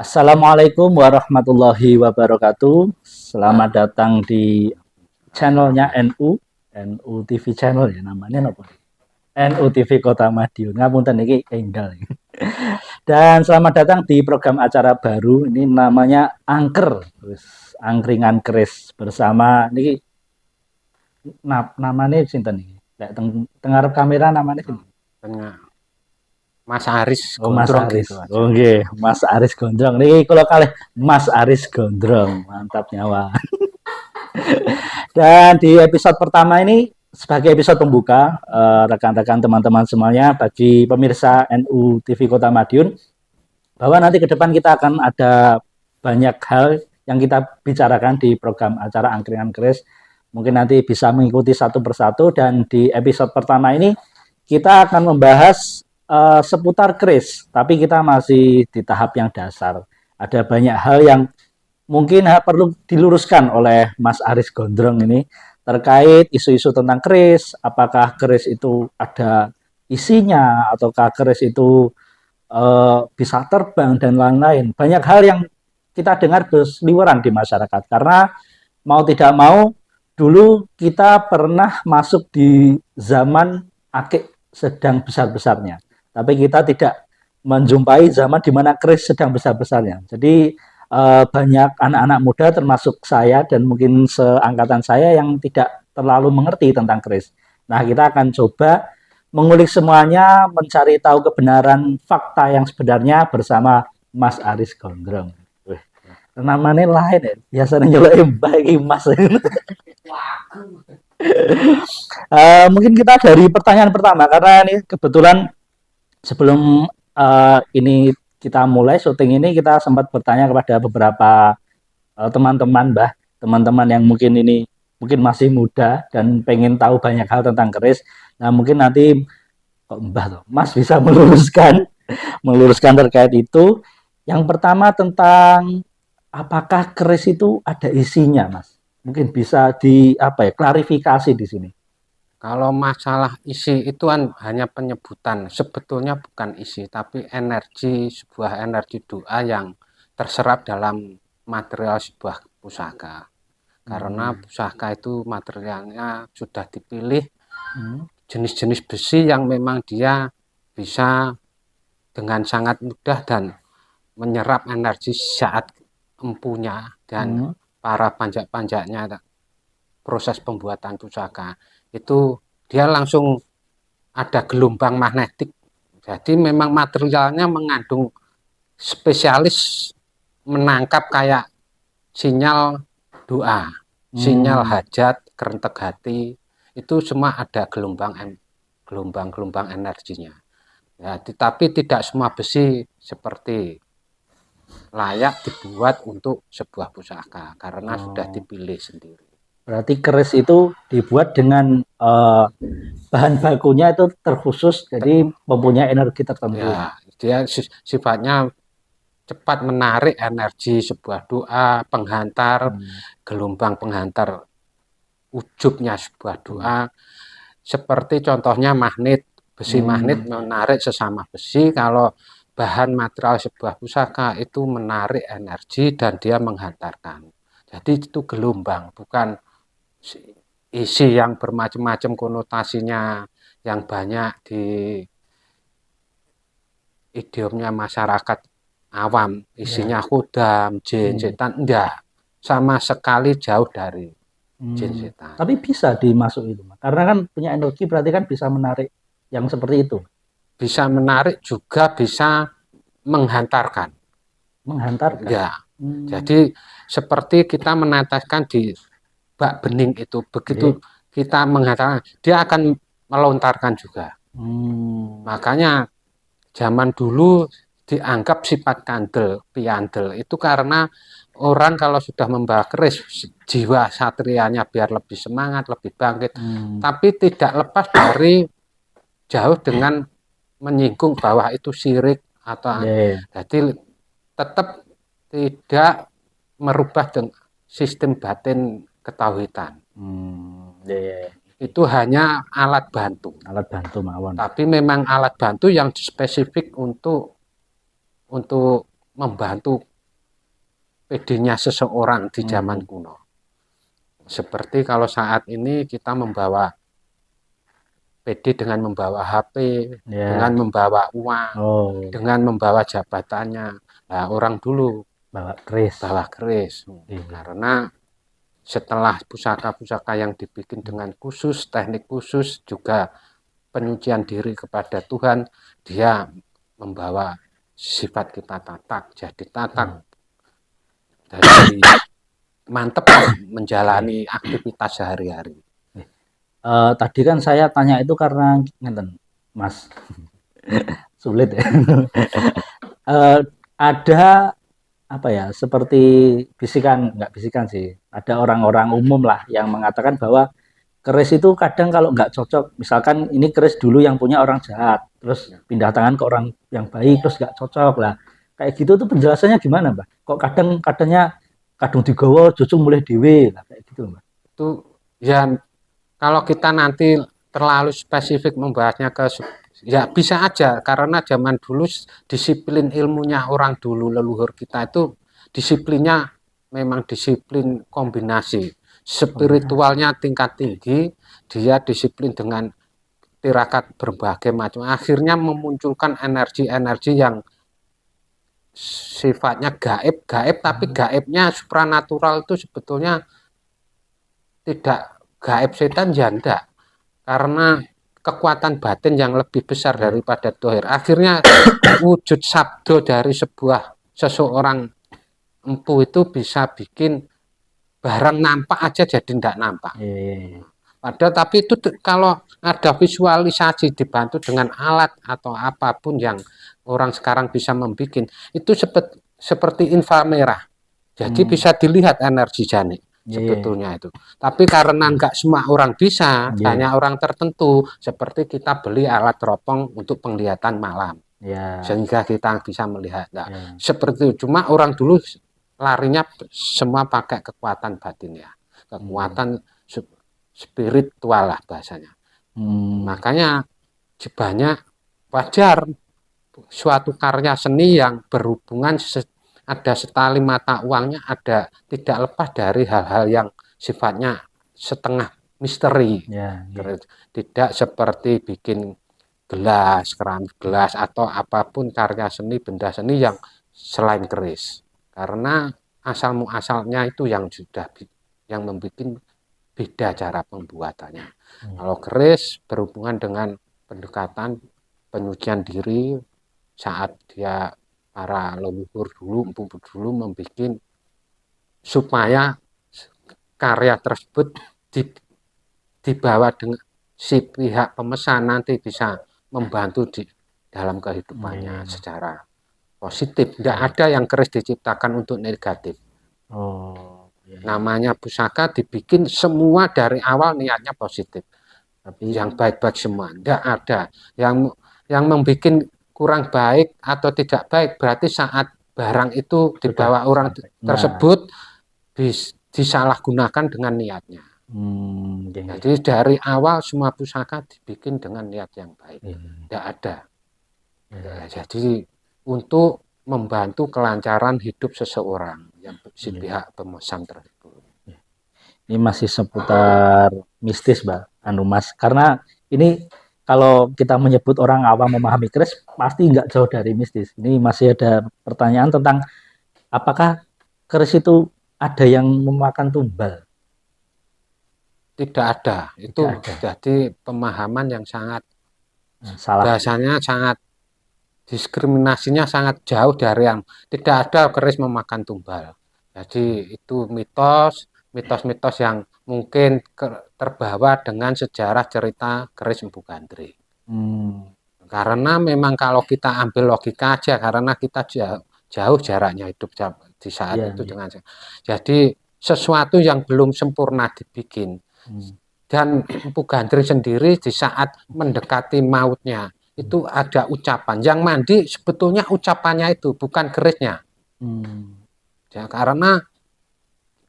Assalamualaikum warahmatullahi wabarakatuh. Selamat datang di channelnya NU TV channel ya namanya apa? NU TV Kota Madiun. Ngapunten niki enggal. Dan selamat datang di program acara baru ini namanya Angker. Angkringan Keris bersama niki namanya sinten niki? Lek tengah kamera namanya sinten? Tengah Mas Aris Oh Mas Gondrong Aris. gitu aja. Oh nggih, Mas Aris Gondrong. Niki kalau kalih Mas Aris Gondrong. Mantap nyawa. Dan di episode pertama ini sebagai episode pembuka, rekan-rekan teman-teman semuanya bagi pemirsa NU TV Kota Madiun, bahwa nanti ke depan kita akan ada banyak hal yang kita bicarakan di program acara Angkringan Keris. Mungkin nanti bisa mengikuti satu persatu, dan di episode pertama ini kita akan membahas seputar keris, tapi kita masih di tahap yang dasar. Ada banyak hal yang mungkin perlu diluruskan oleh Mas Aris Gondrong ini terkait isu-isu tentang keris. Apakah keris itu ada isinya, ataukah keris itu bisa terbang dan lain-lain. Banyak hal yang kita dengar berseliweran di masyarakat karena mau tidak mau dulu kita pernah masuk di zaman akik sedang besar-besarnya, tapi kita tidak menjumpai zaman di mana keris sedang besar-besarnya. Jadi banyak anak-anak muda termasuk saya dan mungkin seangkatan saya yang tidak terlalu mengerti tentang keris. Nah, kita akan coba mengulik semuanya, mencari tahu kebenaran fakta yang sebenarnya bersama Mas Aris Gondrong. Namanya lain ya, biasanya nyelok bagi Mas. Mungkin kita dari pertanyaan pertama, karena ini kebetulan sebelum ini kita mulai syuting ini, kita sempat bertanya kepada beberapa teman-teman, teman-teman yang mungkin masih muda dan pengen tahu banyak hal tentang keris. Nah, mungkin nanti kok Mas bisa meluruskan terkait itu. Yang pertama tentang apakah keris itu ada isinya, Mas? Mungkin bisa klarifikasi di sini. Kalau masalah isi itu kan hanya penyebutan, sebetulnya bukan isi, tapi sebuah energi doa yang terserap dalam material sebuah pusaka. Karena pusaka itu materialnya sudah dipilih jenis-jenis besi yang memang dia bisa dengan sangat mudah dan menyerap energi saat empunya dan para panjak-panjaknya proses pembuatan pusaka itu dia langsung ada gelombang magnetik. Jadi memang materialnya mengandung spesialis menangkap kayak sinyal doa, sinyal hajat, kerentek hati, itu semua ada gelombang energinya. Ya, tapi tidak semua besi seperti layak dibuat untuk sebuah pusaka karena sudah dipilih sendiri. Berarti keris itu dibuat dengan bahan bakunya itu terkhusus, jadi mempunyai energi tertentu. Ya, dia sifatnya cepat menarik energi sebuah doa, penghantar, gelombang penghantar ujubnya sebuah doa. Seperti contohnya magnet, besi magnet menarik sesama besi. Kalau bahan material sebuah pusaka itu menarik energi dan dia menghantarkan. Jadi itu gelombang, bukan isi yang bermacam-macam konotasinya yang banyak di idiomnya masyarakat awam, isinya kudam, jin, setan, enggak, sama sekali jauh dari jin setan. Tapi bisa dimasuk itu, karena kan punya energi, berarti kan bisa menarik yang seperti itu. Bisa menarik juga bisa menghantarkan. Menghantarkan. Ya, jadi seperti kita meneteskan di bak bening itu, begitu kita menghantarkan, dia akan melontarkan juga. Makanya zaman dulu dianggap sifat kandel, piandel itu karena orang kalau sudah membawa keris jiwa satrianya biar lebih semangat, lebih bangkit, tapi tidak lepas dari jauh dengan menyinggung bahwa itu syirik atau jadi tetap tidak merubah sistem batin ketauhidan. Itu hanya alat bantu. Alat bantu mawon. Tapi memang alat bantu yang spesifik untuk membantu PD-nya seseorang di zaman kuno. Seperti kalau saat ini kita membawa PD dengan membawa HP, dengan membawa uang, dengan membawa jabatannya. Nah, orang dulu bawa keris. Karena setelah pusaka-pusaka yang dibikin dengan khusus, teknik khusus, juga penyucian diri kepada Tuhan, dia membawa sifat kita tatak, jadi tatak. Jadi mantep menjalani aktivitas sehari-hari. Tadi kan saya tanya itu karena ngeten, Mas. Sulit ya. Ada apa ya, seperti nggak bisikan sih. Ada orang-orang umum lah yang mengatakan bahwa keris itu kadang kalau nggak cocok, misalkan ini keris dulu yang punya orang jahat, terus pindah tangan ke orang yang baik, terus nggak cocok lah. Kayak gitu tuh penjelasannya gimana, Mbak? Kok kadang-kadangnya kadung digawa jujung mulai dewe lah kayak gitu, Mbak. Itu ya kalau kita nanti terlalu spesifik membahasnya ya bisa aja, karena zaman dulu disiplin ilmunya orang dulu leluhur kita itu disiplinnya memang disiplin kombinasi spiritualnya tingkat tinggi, dia disiplin dengan tirakat berbagai macam, akhirnya memunculkan energi-energi yang sifatnya gaib, tapi gaibnya supranatural itu sebetulnya tidak gaib setan janda, karena kekuatan batin yang lebih besar daripada dohir. Akhirnya wujud sabdo dari seseorang empu itu bisa bikin barang nampak aja jadi tidak nampak. Padahal tapi itu kalau ada visualisasi dibantu dengan alat atau apapun yang orang sekarang bisa membuat, itu seperti inframerah. Jadi bisa dilihat energi janik sebetulnya itu. Tapi karena nggak semua orang bisa, hanya orang tertentu, seperti kita beli alat teropong untuk penglihatan malam. Sehingga kita bisa melihat. Nah, seperti itu. Cuma orang dulu larinya semua pakai kekuatan batin ya. Kekuatan spiritual lah bahasanya. Makanya banyak wajar suatu karya seni yang berhubungan ada setali mata uangnya, ada tidak lepas dari hal-hal yang sifatnya setengah misteri. Tidak seperti bikin gelas, keramik gelas atau apapun karya seni, benda seni yang selain keris. Karena asal muasalnya itu yang sudah yang membuat beda cara pembuatannya. Kalau keris berhubungan dengan pendekatan penyucian diri saat dia para leluhur dulu membuat supaya karya tersebut dibawa dengan si pihak pemesan nanti bisa membantu di dalam kehidupannya secara positif. Tidak ada yang keris diciptakan untuk negatif. Namanya pusaka dibikin semua dari awal niatnya positif, tapi yang baik-baik semua. Tidak ada yang membuat kurang baik atau tidak baik, berarti saat barang itu dibawa orang tersebut disalahgunakan dengan niatnya. Jadi dari awal semua pusaka dibikin dengan niat yang baik. Tidak ada. Jadi untuk membantu kelancaran hidup seseorang yang si pihak pemesan tersebut. Ini masih seputar mistis, Mbak, Mas. Karena ini kalau kita menyebut orang awam memahami keris pasti nggak jauh dari mistis. Ini masih ada pertanyaan tentang apakah keris itu ada yang memakan tumbal? Tidak ada. Itu jadi pemahaman yang sangat salah. Bahasanya sangat diskriminasinya sangat jauh dari yang tidak ada keris memakan tumbal. Jadi itu mitos yang mungkin terbawa dengan sejarah cerita keris Empu Gandri. Karena memang kalau kita ambil logika aja, karena kita jauh jaraknya hidup di saat itu dengan jadi sesuatu yang belum sempurna dibikin. Dan Empu Gandri sendiri di saat mendekati mautnya itu ada ucapan yang mandi, sebetulnya ucapannya itu bukan kerisnya. Ya, karena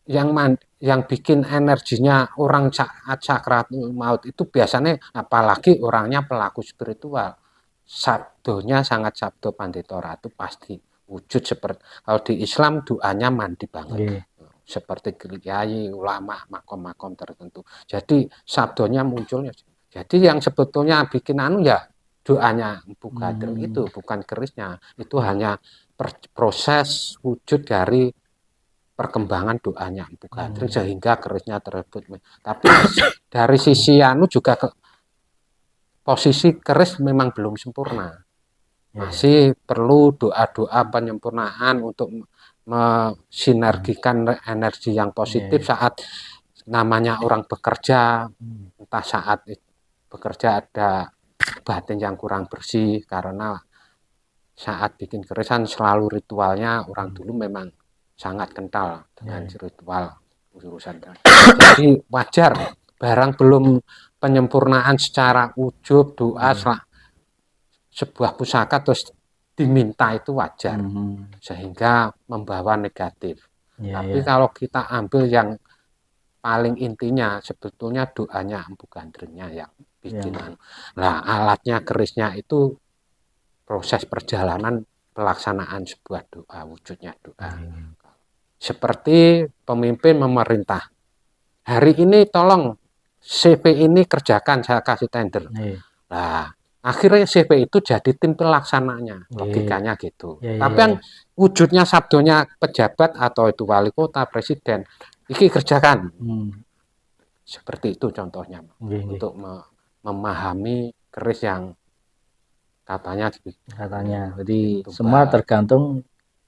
yang bikin energinya orang saat sakratul maut itu biasanya apalagi orangnya pelaku spiritual, sabdonya sangat sabdo Pandita Ratu pasti wujud seperti kalau di Islam doanya mandi banget. Nggih. Seperti kiai, ulama, makom-makom tertentu. Jadi sabdonya munculnya. Jadi yang sebetulnya bikin ya doanya Empu Gadreng itu bukan kerisnya. Itu hanya proses wujud dari perkembangan doanya Empu Gadreng sehingga kerisnya tersebut. Tapi dari sisi juga posisi keris memang belum sempurna. Masih perlu doa-doa penyempurnaan untuk mensinergikan energi yang positif saat namanya orang bekerja, entah saat bekerja ada batin yang kurang bersih, karena saat bikin kerisan selalu ritualnya orang dulu memang sangat kental dengan ritual urusan. Jadi wajar barang belum penyempurnaan secara wujud doa sebuah pusaka terus diminta itu wajar, sehingga membawa negatif. Tapi kalau kita ambil yang paling intinya sebetulnya doanya Empu Gadrengnya yang bikin. Nah, alatnya kerisnya itu proses perjalanan pelaksanaan sebuah doa, wujudnya doa. Seperti pemimpin memerintah. Hari ini tolong CV ini kerjakan, saya kasih tender. Nah, akhirnya CV itu jadi tim pelaksananya, logikanya gitu. Tapi yang wujudnya sabdonya pejabat atau itu wali kota, presiden, iki kerjakan. Seperti itu contohnya, untuk memahami keris yang katanya. Jadi semua tergantung,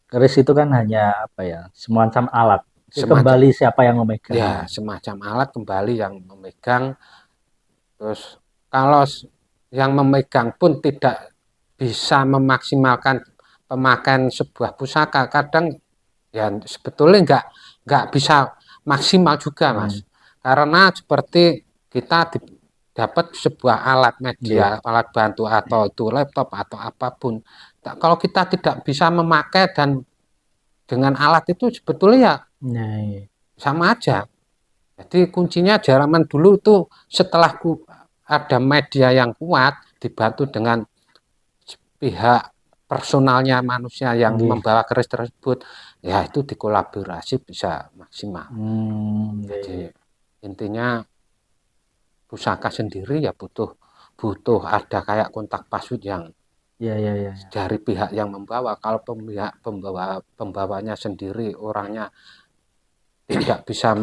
keris itu kan hanya apa ya, semacam alat. Kembali siapa yang memegang. Ya, semacam alat kembali yang memegang. Terus kalau yang memegang pun tidak bisa memaksimalkan pemakaian sebuah pusaka, kadang ya sebetulnya nggak bisa maksimal juga, Mas. Karena seperti kita dapat sebuah alat media, alat bantu atau itu laptop atau apapun. Kalau kita tidak bisa memakai dan dengan alat itu sebetulnya sama aja. Jadi kuncinya zaman dulu itu setelah ada media yang kuat dibantu dengan pihak personalnya manusia yang membawa keris tersebut, ya itu dikolaborasi bisa maksimal. Jadi intinya pusaka sendiri ya butuh ada kayak kontak password yang dari pihak yang membawa. Kalau pihak pembawanya sendiri orangnya tidak bisa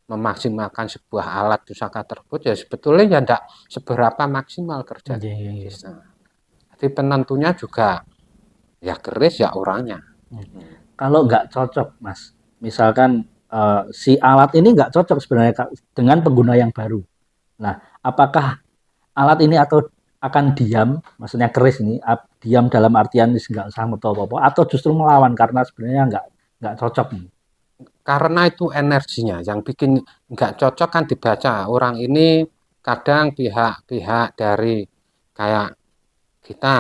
memaksimalkan sebuah alat pusaka tersebut, ya sebetulnya ya tidak seberapa maksimal kerja. Jadi penentunya juga ya keris ya orangnya. Kalau nggak cocok, Mas, misalkan si alat ini nggak cocok sebenarnya dengan pengguna yang baru. Nah, apakah alat ini akan diam, maksudnya keris ini diam dalam artian nggak sanggup atau justru melawan karena sebenarnya nggak cocok nih? Karena itu energinya yang bikin nggak cocok kan dibaca orang ini. Kadang pihak dari kayak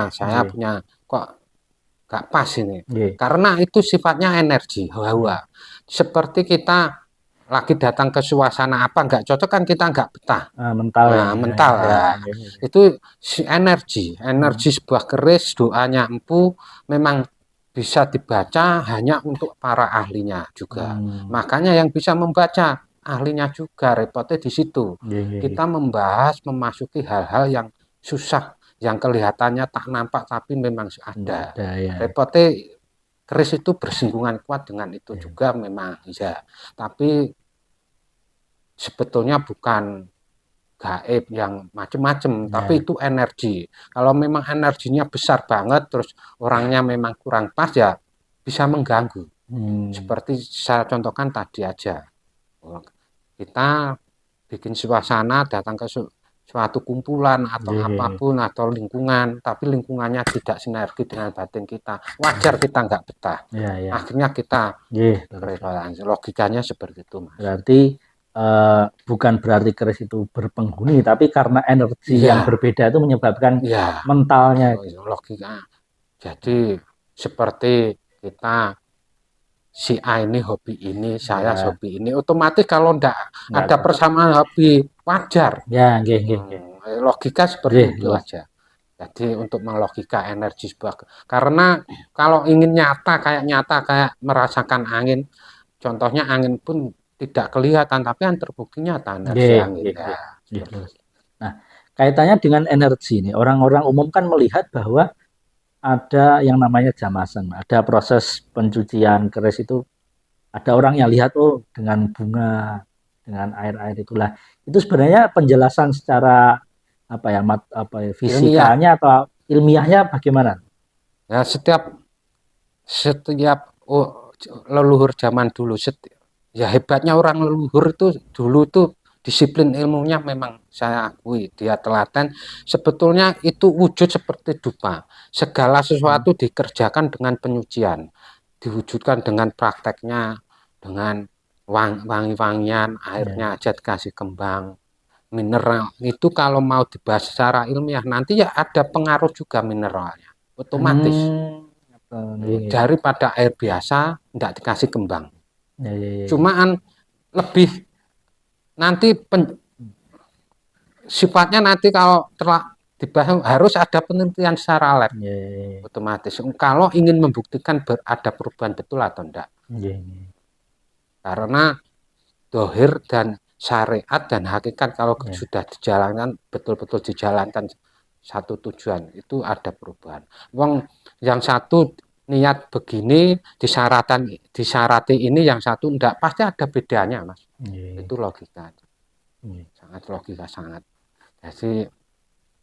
saya punya kok nggak pas ini, karena itu sifatnya energi hawa. Seperti kita lagi datang ke suasana apa nggak cocok kan kita nggak betah, mental. Itu energi sebuah keris doanya Empu memang bisa dibaca hanya untuk para ahlinya juga. Makanya yang bisa membaca ahlinya juga, repotnya di situ. Kita memasuki hal-hal yang susah, yang kelihatannya tak nampak tapi memang ada. Repotnya keris itu bersinggungan kuat dengan itu juga memang ya. Tapi sebetulnya bukan gaib yang macam-macam, tapi itu energi. Kalau memang energinya besar banget, terus orangnya memang kurang pas ya bisa mengganggu. Seperti saya contohkan tadi aja, kita bikin suasana datang ke suatu kumpulan atau apapun atau lingkungan, tapi lingkungannya tidak sinergi dengan batin kita, wajar kita nggak betah. Akhirnya kita logikanya seperti itu, Mas. Berarti bukan berarti keris itu berpenghuni, tapi karena energi yang berbeda itu menyebabkan mentalnya. Logika. Jadi seperti kita si A ini hobi ini, saya hobi ini, otomatis kalau nggak ada persamaan hobi wajar. Ya, logika seperti itu aja. Jadi untuk melogika energi sebuah, karena kalau ingin nyata kayak merasakan angin, contohnya angin pun tidak kelihatan, tapi yang terbukti nyata energi Nggih, angin nggih, ya. nggih, nggih, Seperti Mas. itu. Nah, kaitannya dengan energi nih, orang-orang umum kan melihat bahwa ada yang namanya jamasan, ada proses pencucian keris itu, ada orang yang lihat, oh dengan bunga, dengan air-air itulah. Itu sebenarnya penjelasan secara apa ya, apa ya, Ilmiah fisikanya atau ilmiahnya bagaimana? ya, setiap leluhur zaman dulu, ya hebatnya orang leluhur itu dulu tuh disiplin ilmunya memang saya akui dia telaten. Sebetulnya itu wujud seperti dupa, segala Hmm. sesuatu dikerjakan dengan penyucian, diwujudkan dengan prakteknya, dengan wangi-wangian, Ya. airnya aja dikasih kembang mineral. Itu kalau mau dibahas secara ilmiah nanti ya ada pengaruh juga mineralnya otomatis. Hmm. Nggih, nggih. Daripada air biasa tidak dikasih kembang. Ya, ya, ya, ya. Cumaan lebih nanti sifatnya nanti kalau telah dibahas harus ada penelitian secara lab Ya, ya, ya. otomatis. Kalau ingin membuktikan ada perubahan betul atau tidak. Nggih, nggih. Karena dohir dan syariat dan hakikat kalau Ya. sudah dijalankan betul-betul dijalankan satu tujuan itu ada perubahan. Wong yang satu niat begini disyarati ini, yang satu enggak, pasti ada bedanya mas. Nggih, Itu logika, nggih. sangat logika sangat. Jadi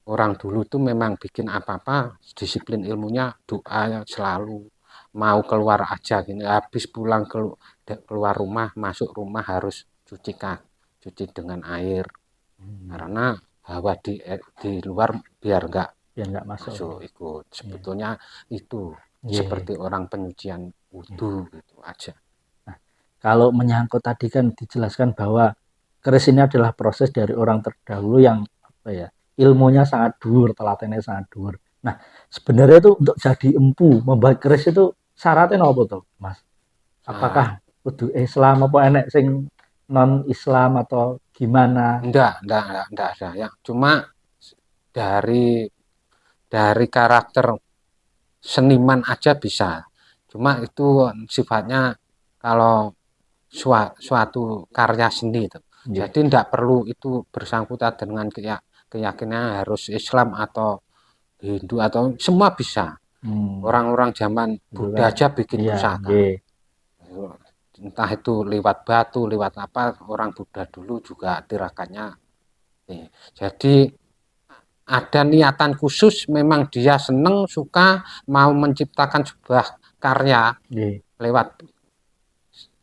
orang dulu tuh memang bikin apa-apa disiplin ilmunya doa selalu, mau keluar aja gini, habis pulang keluar rumah, masuk rumah harus cuci dengan air Hmm. karena hawa di luar biar enggak Biar nggak masuk. masuk ikut. Ya. Sebetulnya itu Nggih. seperti orang penyucian Ya. wudhu gitu aja. Nah, kalau menyangkut tadi kan dijelaskan bahwa keris ini adalah proses dari orang terdahulu yang apa ya, ilmunya sangat dhuwur, telatennya sangat dhuwur. Nah, sebenarnya itu untuk jadi empu membuat keris itu syaratnya apa tuh, Mas? Nah, Apakah kudu Islam apa enek sing non Islam atau gimana? enggak ada ya. Cuma dari karakter seniman aja bisa. Cuma itu sifatnya kalau suatu karya seni itu. Nggih. Jadi tidak perlu itu bersangkutan dengan keyakinan harus Islam atau Hindu atau semua bisa. Hmm, Orang-orang zaman itu kan. Buddha aja bikin Iya, pusaka. nggih. Entah itu lewat batu, lewat apa, orang Buddha dulu juga tirakannya. Jadi ada niatan khusus, memang dia seneng, suka, mau menciptakan sebuah karya Nggih. lewat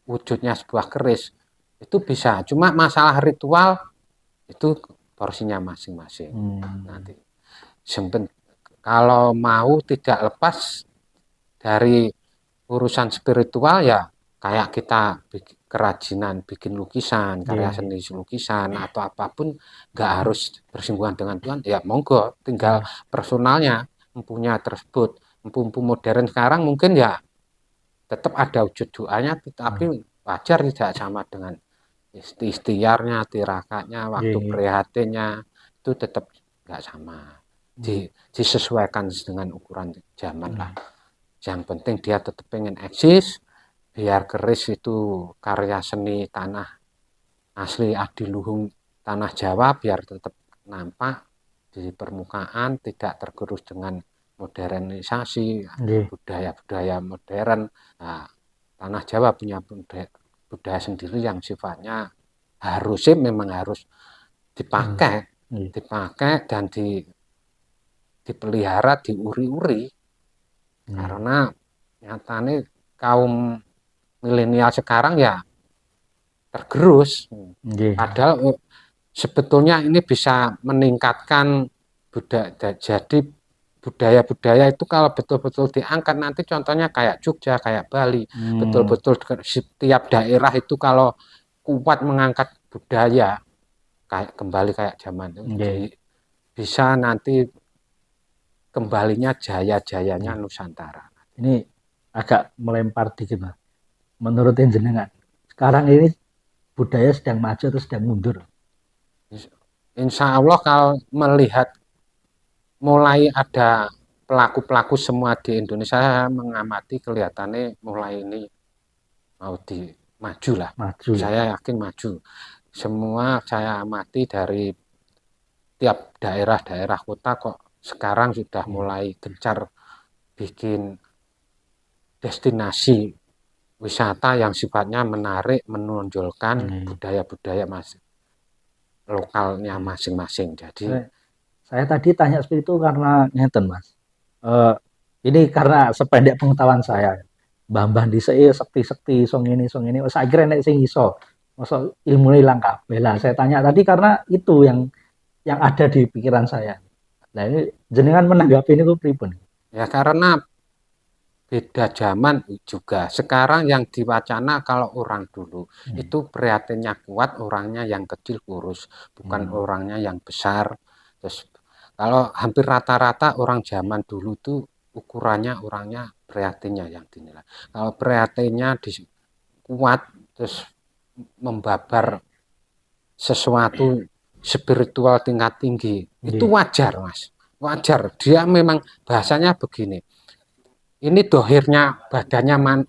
wujudnya sebuah keris. Itu bisa, cuma masalah ritual itu porsinya masing-masing. Hmm. Nanti kalau mau tidak lepas dari urusan spiritual ya kayak kita kerajinan bikin lukisan, karya Nggih. seni lukisan atau apapun, nggak harus bersinggungan dengan Tuhan, ya monggo, tinggal Hmm. personalnya empunya tersebut. Empu-empu modern sekarang mungkin ya tetap ada wujud doanya, Hmm. tetapi wajar tidak sama dengan ikhtiarnya, tirakatnya, waktu Nggih. prihatinnya itu tetap nggak sama. Hmm. Disesuaikan dengan ukuran zaman lah. Hmm. Yang penting dia tetap pengen eksis, biar keris itu karya seni tanah asli adiluhung tanah Jawa, biar tetap nampak di permukaan, tidak tergerus dengan modernisasi Nggih. budaya-budaya modern. Nah, tanah Jawa punya budaya sendiri yang sifatnya harusnya memang harus dipakai, Nggih. dan dipelihara, diuri-uri, Nggih. karena nyatanya kaum milenial sekarang ya tergerus. Nggih. Padahal sebetulnya ini bisa meningkatkan jadi budaya-budaya itu kalau betul-betul diangkat, nanti contohnya kayak Jogja, kayak Bali, Hmm. betul-betul setiap daerah itu kalau kuat mengangkat budaya kayak kembali kayak zaman itu, Nggih. bisa nanti kembalinya jaya-jayanya Nggih. Nusantara. Ini agak melempar dikit, Mas. Menurut jenengan, sekarang ini budaya sedang maju atau sedang mundur? Insya Allah kalau melihat mulai ada pelaku-pelaku semua di Indonesia. Saya mengamati kelihatannya mulai ini mau maju lah. Maju. Saya yakin maju. Semua saya amati dari tiap daerah-daerah kota kok sekarang sudah mulai gencar bikin destinasi wisata yang sifatnya menarik, menonjolkan budaya-budaya lokalnya masing-masing. Jadi saya tadi tanya seperti itu karena ngeten Mas. Ini karena sependek pengetahuan saya. Mbah-mbah dhisik sekti-sekti song ini. Saya kira nek sing iso. Masa ilmu ilang kabeh lah. Saya tanya tadi karena itu yang ada di pikiran saya. Nah, ini jenengan menanggapi ini pripun? Ya karena beda zaman juga. Sekarang yang diwacana kalau orang dulu itu prihatinnya kuat, orangnya yang kecil kurus, bukan orangnya yang besar. Terus kalau hampir rata-rata orang zaman dulu tuh ukurannya orangnya prihatinnya yang dinilai. Kalau prihatinnya kuat terus membabar sesuatu spiritual tingkat tinggi, itu wajar Mas, wajar. Dia memang bahasanya begini, ini dohirnya badannya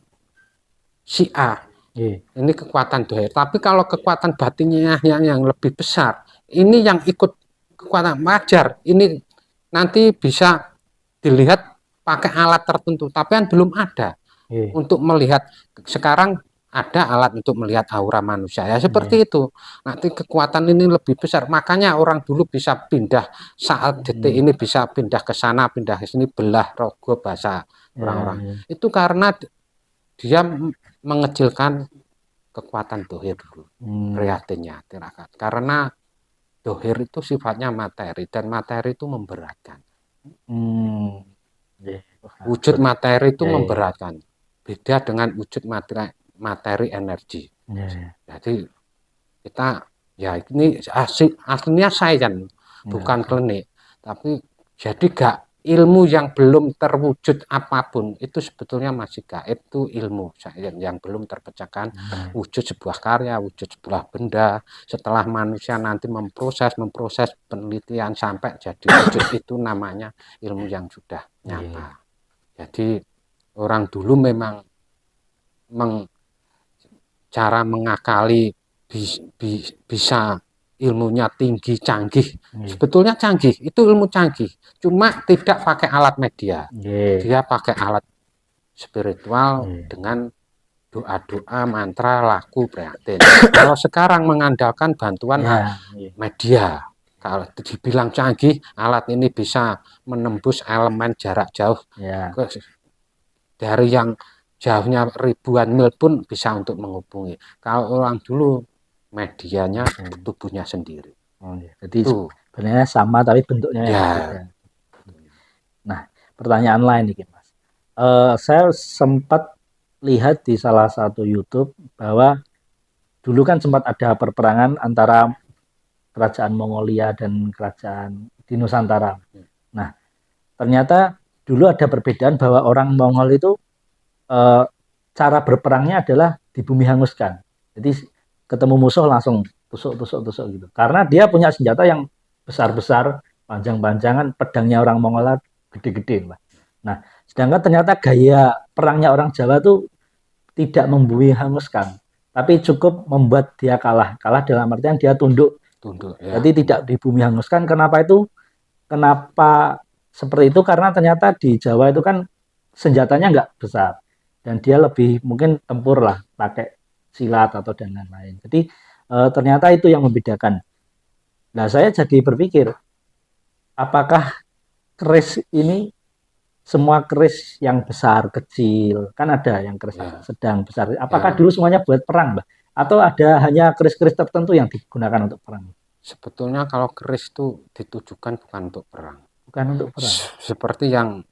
si A, ini kekuatan dohir. Tapi kalau kekuatan batinnya yang lebih besar, ini yang ikut kekuatan wajar. Ini nanti bisa dilihat pakai alat tertentu, tapi kan belum ada untuk melihat. Sekarang ada alat untuk melihat aura manusia ya seperti itu. Nanti kekuatan ini lebih besar, makanya orang dulu bisa pindah saat detik ini, bisa pindah ke sana, pindah ke sini, belah rogo bahasa orang-orang. Itu karena dia mengecilkan kekuatan dohir dulu, prihatinnya tirakat. Karena dohir itu sifatnya materi, dan materi itu memberatkan. Wujud materi itu memberatkan, beda dengan wujud materi energi. Jadi kita ya ini aslinya saya kan bukan klinik, tapi jadi gak ilmu yang belum terwujud apapun itu sebetulnya masih gaib, itu ilmu yang belum terpecahkan. Wujud sebuah karya, wujud sebuah benda, setelah manusia nanti memproses penelitian sampai jadi wujud, itu namanya ilmu yang sudah nyata. Jadi orang dulu memang cara mengakali bisa ilmunya tinggi, canggih. Sebetulnya canggih, itu ilmu canggih. Cuma tidak pakai alat media. Dia pakai alat spiritual dengan doa-doa, mantra, lagu, prihatin. Kalau sekarang mengandalkan bantuan media. Kalau dibilang canggih, alat ini bisa menembus elemen jarak jauh. Dari yang jauhnya ribuan mil pun bisa untuk menghubungi. Kalau orang dulu medianya tubuhnya sendiri. Jadi sebenarnya sama tapi bentuknya beda. Nah, pertanyaan lain nih Mas. Saya sempat lihat di salah satu YouTube bahwa dulu kan sempat ada perperangan antara kerajaan Mongolia dan kerajaan di Nusantara. Nah, ternyata dulu ada perbedaan bahwa orang Mongol itu cara berperangnya adalah di bumi hanguskan. Jadi ketemu musuh langsung tusuk gitu. Karena dia punya senjata yang besar-besar, panjang-panjangan, pedangnya orang Mongol gede-gede. Nah, sedangkan ternyata gaya perangnya orang Jawa tuh tidak membumi hanguskan, tapi cukup membuat dia kalah. Kalah dalam artian dia tunduk. Jadi tidak di bumi hanguskan. Kenapa itu? Kenapa seperti itu? Karena ternyata di Jawa itu kan senjatanya nggak besar. Dan dia lebih mungkin tempur lah, pakai silat atau dan lain-lain. Jadi ternyata itu yang membedakan. Nah, saya jadi berpikir, apakah keris ini semua keris yang besar, kecil, kan ada yang keris sedang, besar. Apakah dulu semuanya buat perang, Mbak? Atau ada hanya keris-keris tertentu yang digunakan untuk perang? Sebetulnya kalau keris itu ditujukan bukan untuk perang. Bukan untuk perang. Seperti yang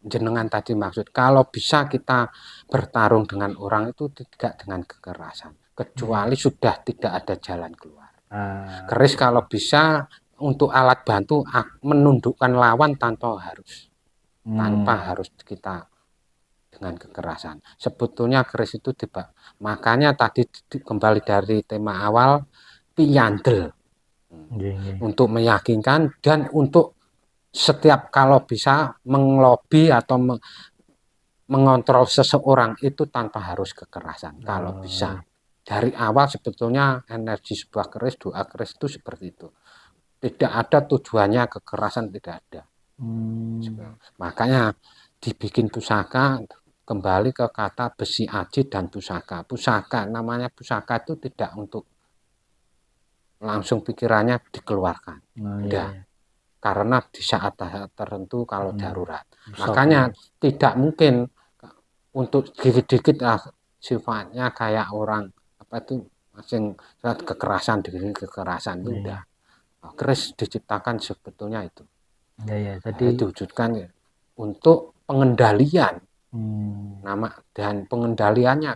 jenengan tadi maksud, kalau bisa kita bertarung dengan orang itu tidak dengan kekerasan, kecuali sudah tidak ada jalan keluar. Keris kalau bisa untuk alat bantu menundukkan lawan tanpa harus kita dengan kekerasan. Sebetulnya keris itu makanya tadi kembali dari tema awal, piyandel. Untuk meyakinkan dan untuk setiap kalau bisa mengelobi atau mengontrol seseorang itu tanpa harus kekerasan kalau bisa. Dari awal sebetulnya energi sebuah keris, doa keris itu seperti itu. Tidak ada tujuannya kekerasan, tidak ada. Makanya dibikin pusaka, kembali ke kata besi aji dan pusaka. Pusaka, namanya pusaka itu tidak untuk langsung pikirannya dikeluarkan. Tidak. Karena di saat tertentu kalau darurat. Makanya tidak mungkin untuk dikit-dikit sifatnya kayak orang apa itu masing kekerasan itu udah. Keris diciptakan sebetulnya itu. Jadi diwujudkan untuk pengendalian nama dan pengendaliannya.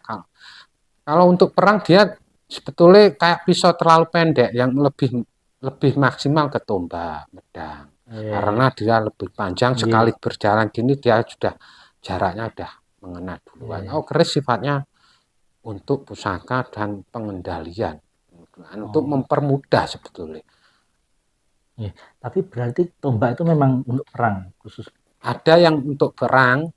Kalau untuk perang dia sebetulnya kayak pisau terlalu pendek yang lebih maksimal ke tombak, pedang. Karena dia lebih panjang sekali berjalan gini dia sudah jaraknya udah mengena duluan. Keris sifatnya untuk pusaka dan pengendalian, untuk mempermudah sebetulnya. Tapi berarti tombak itu memang untuk perang khusus? Ada yang untuk perang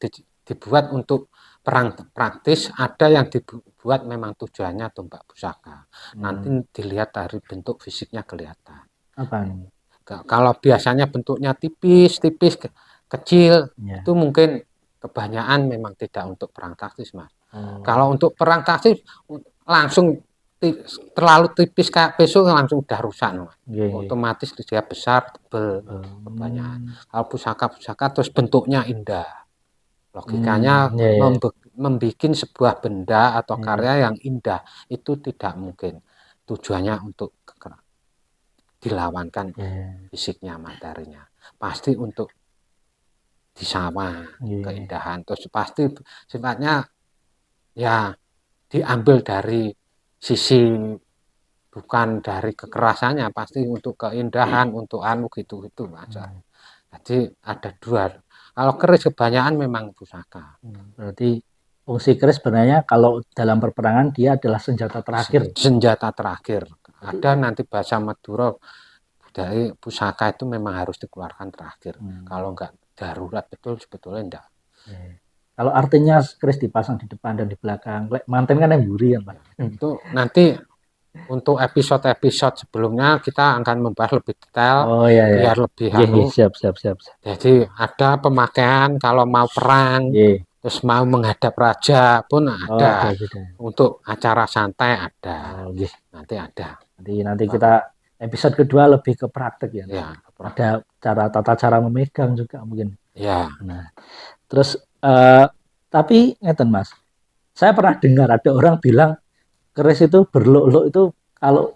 dibuat untuk perang praktis, ada yang dibuat memang tujuannya tombak pusaka. Nanti dilihat dari bentuk fisiknya kelihatan. Apa ini? Kalau biasanya bentuknya tipis, kecil, itu mungkin kebanyakan memang tidak untuk perang taktis, Mas. Kalau untuk perang taktis langsung terlalu tipis kayak pisau langsung udah rusak, Mas. Otomatis dia besar, tebel, kebanyakan. Kalau pusaka terus bentuknya indah. Logikanya membuat sebuah benda atau karya yang indah itu tidak mungkin. Tujuannya untuk dilawankan fisiknya, materinya. Pasti untuk disama keindahan. Terus pasti sifatnya ya diambil dari sisi bukan dari kekerasannya, pasti untuk keindahan, untuk gitu aja. Jadi ada dua. Kalau keris kebanyakan memang pusaka. Berarti fungsi keris sebenarnya kalau dalam perperangan dia adalah senjata terakhir. Senjata terakhir. Ada nanti bahasa Madura dari pusaka itu memang harus dikeluarkan terakhir. Kalau enggak darurat betul sebetulnya enggak. Kalau artinya keris dipasang di depan dan di belakang, manten kan yang buri ya, Pak. Itu nanti untuk episode-episode sebelumnya kita akan membahas lebih detail biar lebih siap. Jadi ada pemakaian kalau mau perang, terus mau menghadap raja pun ada. Untuk acara santai ada. Nanti ada. Nanti kita episode kedua lebih ke praktek ya. Ada tata cara memegang juga mungkin. Ya. Nah, terus tapi ngeten Mas, saya pernah dengar ada orang bilang keris itu berluk-luk itu kalau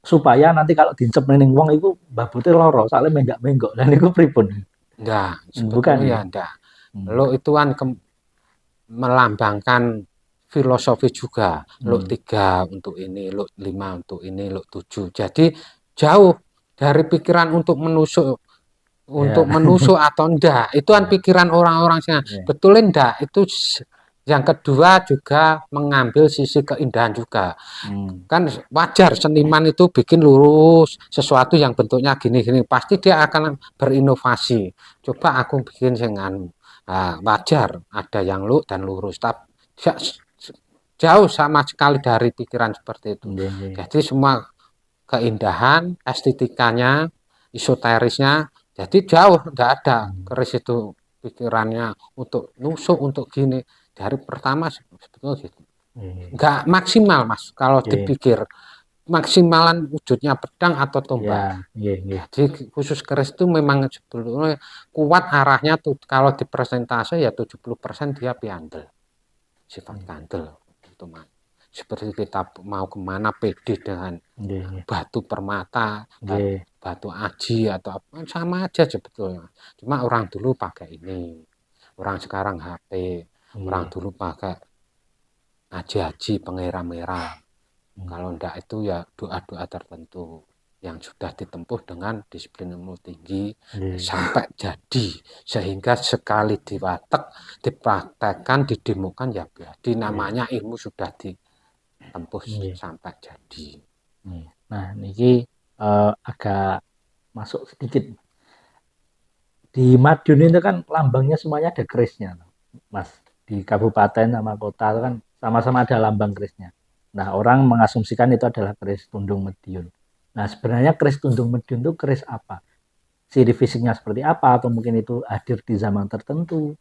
supaya nanti kalau dincep ning wong itu babute loro, soalnya menggak-menggok. Dan itu pripun? Enggak, bukan ya enggak. Lo itu kan melambangkan filosofi juga. Lo 3 untuk ini, lo 5 untuk ini, lo 7. Jadi jauh dari pikiran untuk menusuk atau enggak. Itu kan pikiran orang-orang sih. Betul enggak? Itu yang kedua juga mengambil sisi keindahan juga. Kan wajar seniman itu bikin lurus sesuatu yang bentuknya gini-gini. Pasti dia akan berinovasi. Coba aku bikin dengan wajar ada yang dan lurus. Tapi jauh sama sekali dari pikiran seperti itu. Jadi semua keindahan, estetikanya, esoterisnya, jadi jauh enggak ada keris itu pikirannya untuk nusuk, untuk gini. Dari pertama sebetulnya gitu. Enggak maksimal Mas kalau dipikir. Maksimalan wujudnya pedang atau tombak. Jadi khusus keris itu memang sebetulnya kuat arahnya tuh kalau di persentase ya 70% dia piandel. Sifat kandel itu Mas. Seperti kita mau kemana pede dengan batu permata, batu aji atau apa sama aja sebetulnya. Cuma orang dulu pakai ini, orang sekarang HP. Orang dulu pakai aji-aji pengira-mera. Kalau enggak itu ya doa-doa tertentu yang sudah ditempuh dengan disiplin ilmu tinggi sampai jadi. Sehingga sekali diwatek, dipraktekkan, didemukan ya jadi namanya ilmu sudah ditempuh sampai jadi. Nah, niki agak masuk sedikit. Di Madiun itu kan lambangnya semuanya ada kerisnya, Mas. Di kabupaten sama kota itu kan sama-sama ada lambang kerisnya. Nah, orang mengasumsikan itu adalah keris Tundung Mediun. Nah, sebenarnya keris Tundung Mediun itu keris apa? Ciri fisiknya seperti apa? Atau mungkin itu hadir di zaman tertentu?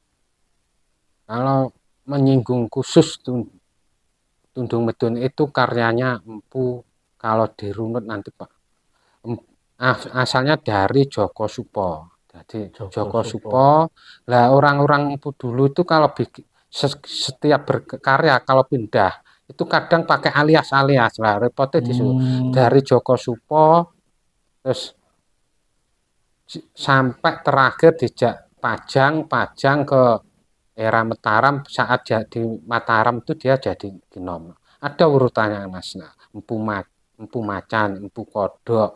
Kalau menyinggung khusus Tundung Medun itu karyanya Empu, kalau dirunut nanti Pak. Asalnya dari Joko Supo. Jadi Joko Joko Supo. Supo, lah orang-orang Empu dulu itu kalau bikin setiap berkarya kalau pindah itu kadang pakai alias-alias lah, repotnya disuruh dari Joko Supo terus sampai terakhir dijak Pajang ke era Mataram. Saat jadi Mataram itu dia jadi Ginom. Ada urutannya Mas. Nah, Empu Macan, Empu Kodok,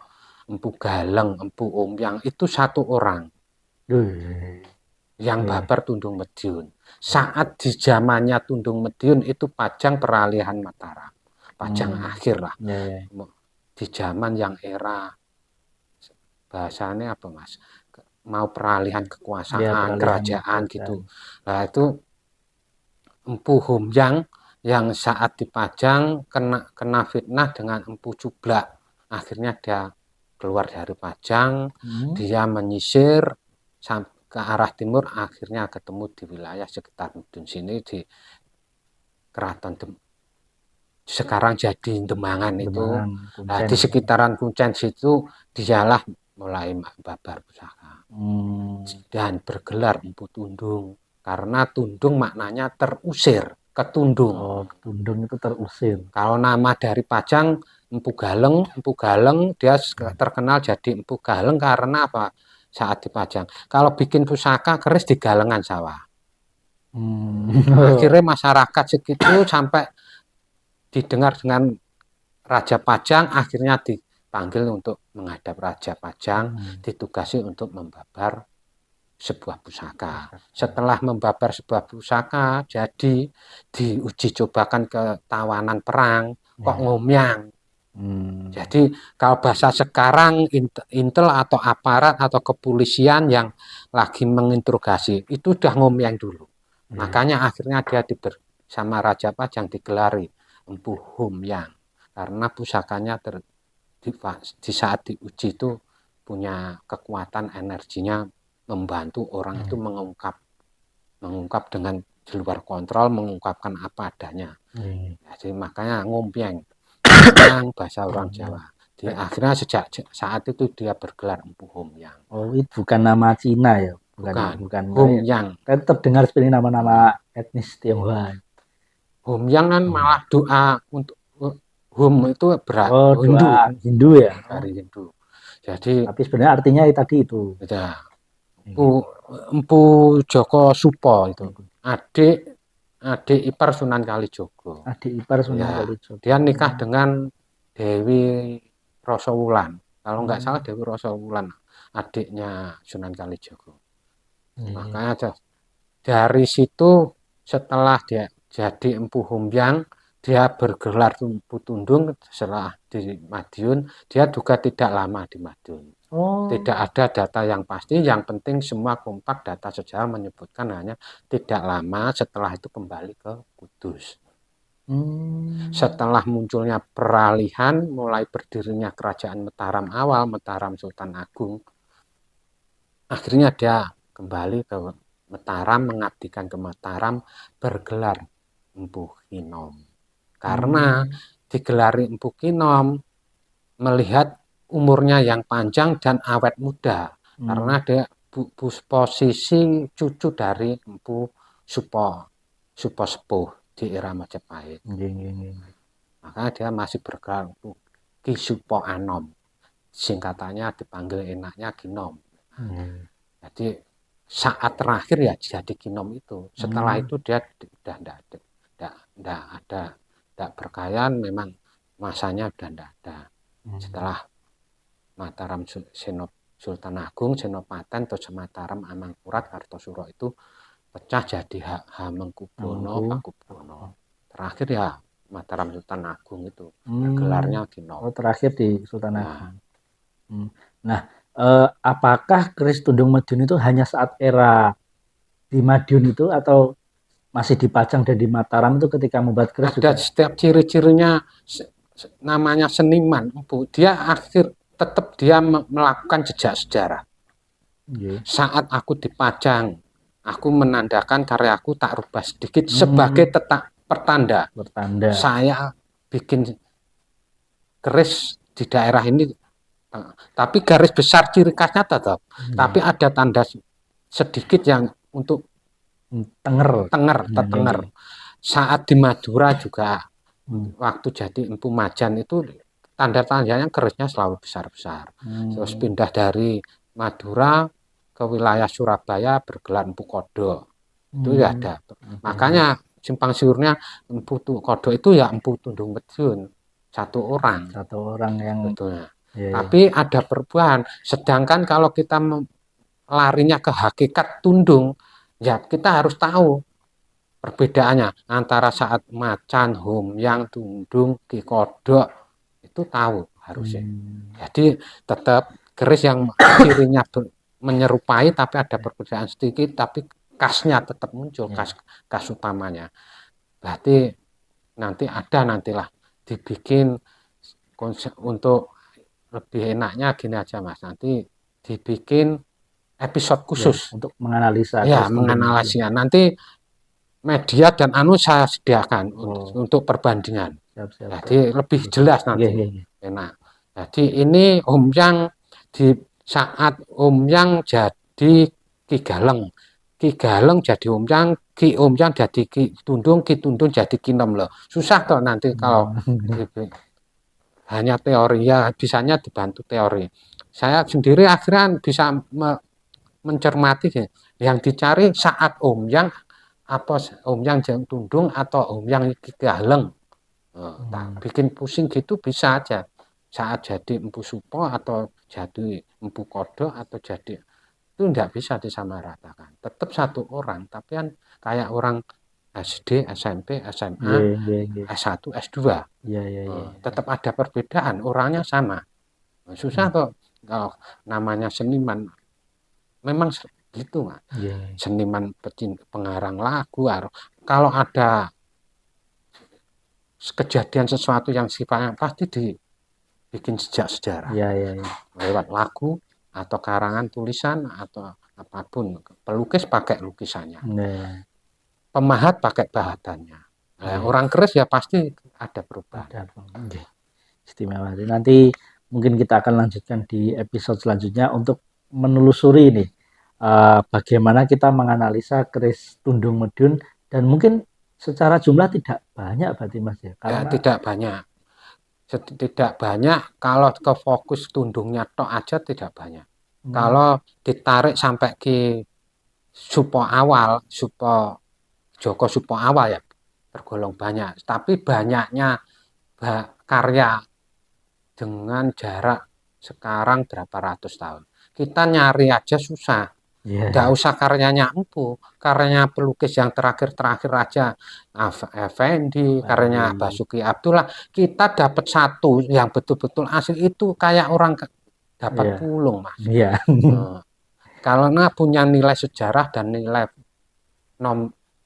Empu Galeng, Empu Ombyang itu satu orang yang babar Tundung Mediun. Saat di zamannya Tundung Mediun itu Pajang peralihan Mataram. Pajang akhir lah. Di zaman yang era bahasanya apa Mas? Mau peralihan kekuasaan, kerajaan gitu. Nah itu Empu Homyang yang saat dipajang kena fitnah dengan Empu Cublak. Akhirnya dia keluar dari Pajang, dia menyisir ke arah timur, akhirnya ketemu di wilayah sekitar Medun sini di Keraton sekarang jadi Demangan itu. Nah, di sekitaran Kuncen situ dialah mulai babar pusaka. Dan bergelar Empu Tundung karena Tundung maknanya terusir, ketundung. Oh, ketundung itu terusir. Kalau nama dari Pajang Empu Galeng dia terkenal jadi Empu Galeng karena apa? Saat dipajang. Kalau bikin pusaka keris di galengan sawah. Akhirnya masyarakat segitu sampai didengar dengan Raja Pajang, akhirnya dipanggil untuk menghadap Raja Pajang, ditugasi untuk membabar sebuah pusaka. Setelah membabar sebuah pusaka, jadi diuji cobakan ke tawanan perang, kok ngomyang. Jadi kalau bahasa sekarang intel atau aparat atau kepolisian yang lagi menginterogasi itu udah ngomyang dulu. Makanya akhirnya dia sama Raja Pajang digelari Empu Homyang karena pusakanya di saat diuji itu punya kekuatan energinya membantu orang itu mengungkap dengan di luar kontrol, mengungkapkan apa adanya. Jadi makanya ngomyang bahasa orang Jawa. Akhirnya sejak saat itu dia bergelar Empu Homyang. Oh, itu bukan nama Cina ya? Bukan. Homyang. Kan terdengar seperti nama-nama etnis Tionghoa. Homyang kan malah doa untuk Hum itu berat. Oh, doa Hindu ya? Dari Hindu. Jadi tapi sebenarnya artinya tadi itu. Ya. Empu Joko Supo itu. Adik ipar Sunan Kalijogo. Adik ipar Sunan Kalijogo. Dia nikah dengan Dewi Rosowulan. Kalau nggak salah Dewi Rosowulan, adiknya Sunan Kalijogo. Makanya dari situ setelah dia jadi Empu Homyang, dia bergelar Empu Tundung setelah di Madiun. Dia juga tidak lama di Madiun. Tidak ada data yang pasti, yang penting semua kompak data sejarah menyebutkan hanya tidak lama setelah itu kembali ke Kudus. Setelah munculnya peralihan, mulai berdirinya kerajaan Mataram awal, Mataram Sultan Agung, akhirnya dia kembali ke Mataram, mengabdikan ke Mataram, bergelar Empu Kinom. Karena digelari Empu Kinom, melihat umurnya yang panjang dan awet muda. Karena dia posisi cucu dari Empu Supo Sepuh di era Majapahit. Makanya dia masih bergelar Ki Supo Anom. Singkatannya dipanggil enaknya Kinom. Jadi saat terakhir ya jadi Kinom itu. Setelah itu dia sudah tidak berkayaan, memang masanya sudah tidak ada. Setelah Mataram Sultan Agung, Senopati, terus Mataram Amangkurat, Kartosuro itu pecah jadi Hamengkubuwono, Pakubuwono. Terakhir ya Mataram Sultan Agung itu gelarnya Kinom. Oh, terakhir di Sultan Agung. Hmm. Nah, apakah keris Tundung Madiun itu hanya saat era di Madiun itu atau masih di Pajang dan di Mataram itu ketika membuat keris Ada juga? setiap ciri-cirinya, namanya seniman, Bu. Dia tetap dia melakukan jejak sejarah. Nggih. Saat aku dipajang, aku menandakan karyaku tak rubah sedikit sebagai Hmm, pertanda bertanda. saya bikin keris di daerah ini. Tapi garis besar ciri khasnya tetap. Tapi Nggih. ada tanda sedikit yang untuk Tenger. Nggih, nggih, tenger. nggih. Saat di Madura juga, Hmm. waktu jadi Empu Majan itu tanda-tandanya kerisnya selalu besar-besar. Terus Hmm. pindah dari Madura ke wilayah Surabaya bergelar Empu Kodo. Itu ya Hmm. ada. Nggih, nggih. Makanya simpang siurnya Empu Kodo itu ya Empu Tundung Madiun. Satu orang Satu orang yang sebetulnya. ya, ya. Tapi ada perubahan. Sedangkan kalau kita larinya ke hakikat tundung, ya kita harus tahu perbedaannya antara saat macan, humyang, tundung, kikodok, itu tahu harusnya. Hmm. Jadi tetap keris yang cirinya menyerupai tapi ada perbedaan sedikit, tapi khasnya tetap muncul, Ya. khas utamanya. Berarti nantilah dibikin konsep untuk lebih enaknya gini aja Mas. Nanti dibikin episode Ya, khusus. untuk menganalisa Ya, keris Tundung Madiun. menganalisnya. Nanti media dan saya sediakan Oh, untuk perbandingan. siap, siap, siap. Jadi lebih Nggih. jelas Nggih, nanti. nggih, nggih. Enak. Jadi ini Om Yang di saat Om Yang jadi Ki Galeng. Ki Galeng jadi Om Yang, Om Yang jadi Ki Tundung jadi Kinem loh. Susah toh nanti kalau Hmm. hanya teori, ya bisanya dibantu teori. Saya sendiri akhirnya bisa mencermati yang dicari saat Om Yang apa Om Yang Jeng Tundung atau Om Yang Ki Galeng. Tak bikin pusing gitu bisa aja. Saat jadi Empu Supo atau jadi Empu Kodo atau jadi itu enggak bisa disamaratakan. Tetap satu orang, tapi kan kayak orang SD, SMP, SMA, Nggih, nggih, nggih. S1, S2. Iya, iya, iya. Tetap ada perbedaan, orangnya sama. Susah Hmm. kok kalau namanya seniman. Memang gitu, Mas. Iya, iya. Seniman pengarang lagu, kalau ada kejadian sesuatu yang sifatnya pasti dibikin sejak sejarah Iya, iya, iya. lewat lagu atau karangan tulisan atau apapun. Pelukis pakai lukisannya, Nah, pemahat pakai bahatannya. Nah, iya, orang keris ya pasti ada perubahan. ada. Nggih. Istimewa. Nanti mungkin kita akan lanjutkan di episode selanjutnya untuk menelusuri ini bagaimana kita menganalisa keris Tundung Madiun dan mungkin secara jumlah tidak banyak berarti Mas ya. Ya Karena tidak banyak kalau ke fokus tundungnya tok aja tidak banyak. hmm, Kalau ditarik sampai ke Supo awal, Joko Supo awal ya tergolong banyak. Tapi banyaknya karya dengan jarak sekarang berapa ratus tahun. Kita nyari aja susah. iya, Nggak iya. usah karyanya Empu, karyanya pelukis yang terakhir-terakhir aja. Effendi, karyanya Andi. Basuki Abdullah. Kita dapat satu yang betul-betul asli itu kayak orang dapat Iya, pulung, Mas. iya. Karena punya nilai sejarah dan nilai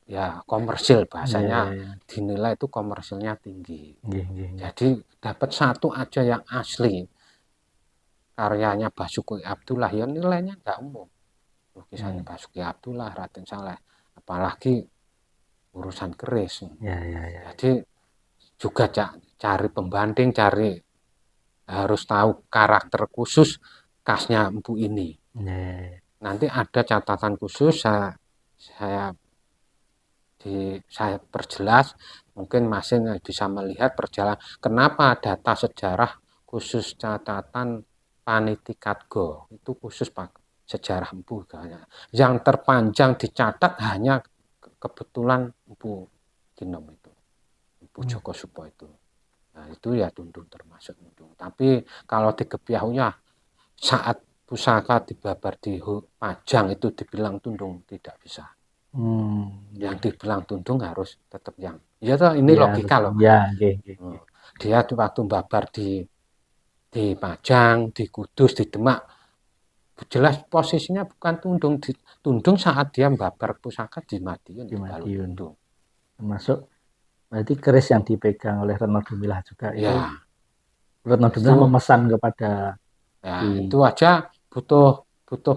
ya komersil Iya, iya, bahasanya, iya. dinilai itu komersilnya tinggi. Nggih, nggih, nggih. Jadi dapat satu aja yang asli karyanya Basuki Abdullah ya nilainya nggak umum. Lukisannya Hmm. Basuki Abdullah, Raden Saleh, apalagi urusan keris. Iya, iya, iya. Jadi juga cari pembanding, harus tahu karakter khusus khasnya Empu ini. Iya, iya, iya. Nanti ada catatan khusus saya saya perjelas, mungkin masing bisa melihat perjalanan kenapa data sejarah khusus catatan Panitikatgo itu khusus Pak sejarah Empu. Yang terpanjang dicatat hanya kebetulan Empu Kinom itu, Empu Hmm. Joko Supo itu. Nah, itu ya Tundung termasuk Tundung. Tapi kalau di Kepiahunya saat pusaka dibabar di Pajang itu dibilang Tundung tidak bisa. Yang dibilang Tundung harus tetap yang. Ya toh ini Iya, logika loh, Mas. iya, nggih, nggih, nggih. Dia waktu babar di di Pajang, di Kudus, di Demak. Jelas posisinya bukan Tundung. Tundung saat dia membabar pusaka di Madiun. Di Kalau Madiun. Tundung. Termasuk berarti keris yang dipegang oleh Retno Dumilah juga itu Ya, Retno Dumilah itu, memesan kepada ya, si itu aja butuh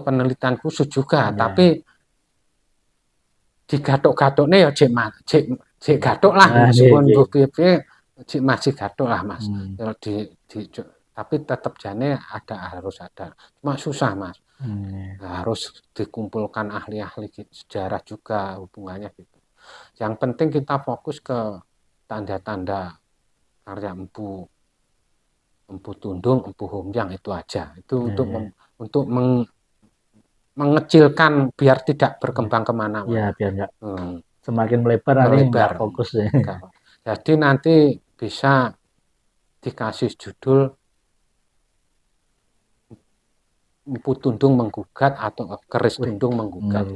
penelitian khusus juga. ya, Tapi digathuk-gathukne ya cek gathuk lah nah, meskipun iya. mbuh piye-piye cek masih gathuk lah Mas. Hmm. Ya tapi tetap jane harus ada. Cuma susah Mas. Hmm. Harus dikumpulkan ahli-ahli sejarah juga hubungannya gitu. Yang penting kita fokus ke tanda-tanda karya Empu Tundung, Empu Humjang itu aja. Itu untuk mengecilkan biar tidak berkembang kemana-mana. Ya, biar nggak Hmm. semakin melebar nanti nggak fokus ya. Jadi nanti bisa dikasih judul Empu Tundung menggugat atau keris Tundung menggugat.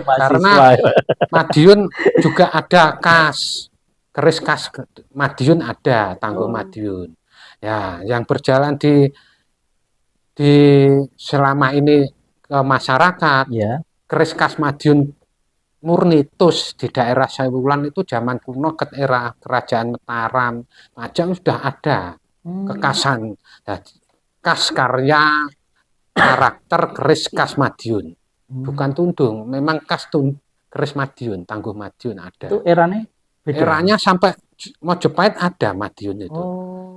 Karena Madiun juga ada keris khas Madiun ada, Tangguh Madiun. Ya, yang berjalan di selama ini ke masyarakat, ya. keris khas Madiun murni tus di daerah Sewulan itu zaman kuno ke era kerajaan Mataram, Pajang sudah ada kekasan. Nah, khas karya karakter keris khas Madiun. Bukan Tundung, memang khas keris Madiun, Tangguh Madiun ada. Itu eranya beda. Eranya sampai Mojopahit ada Madiun itu.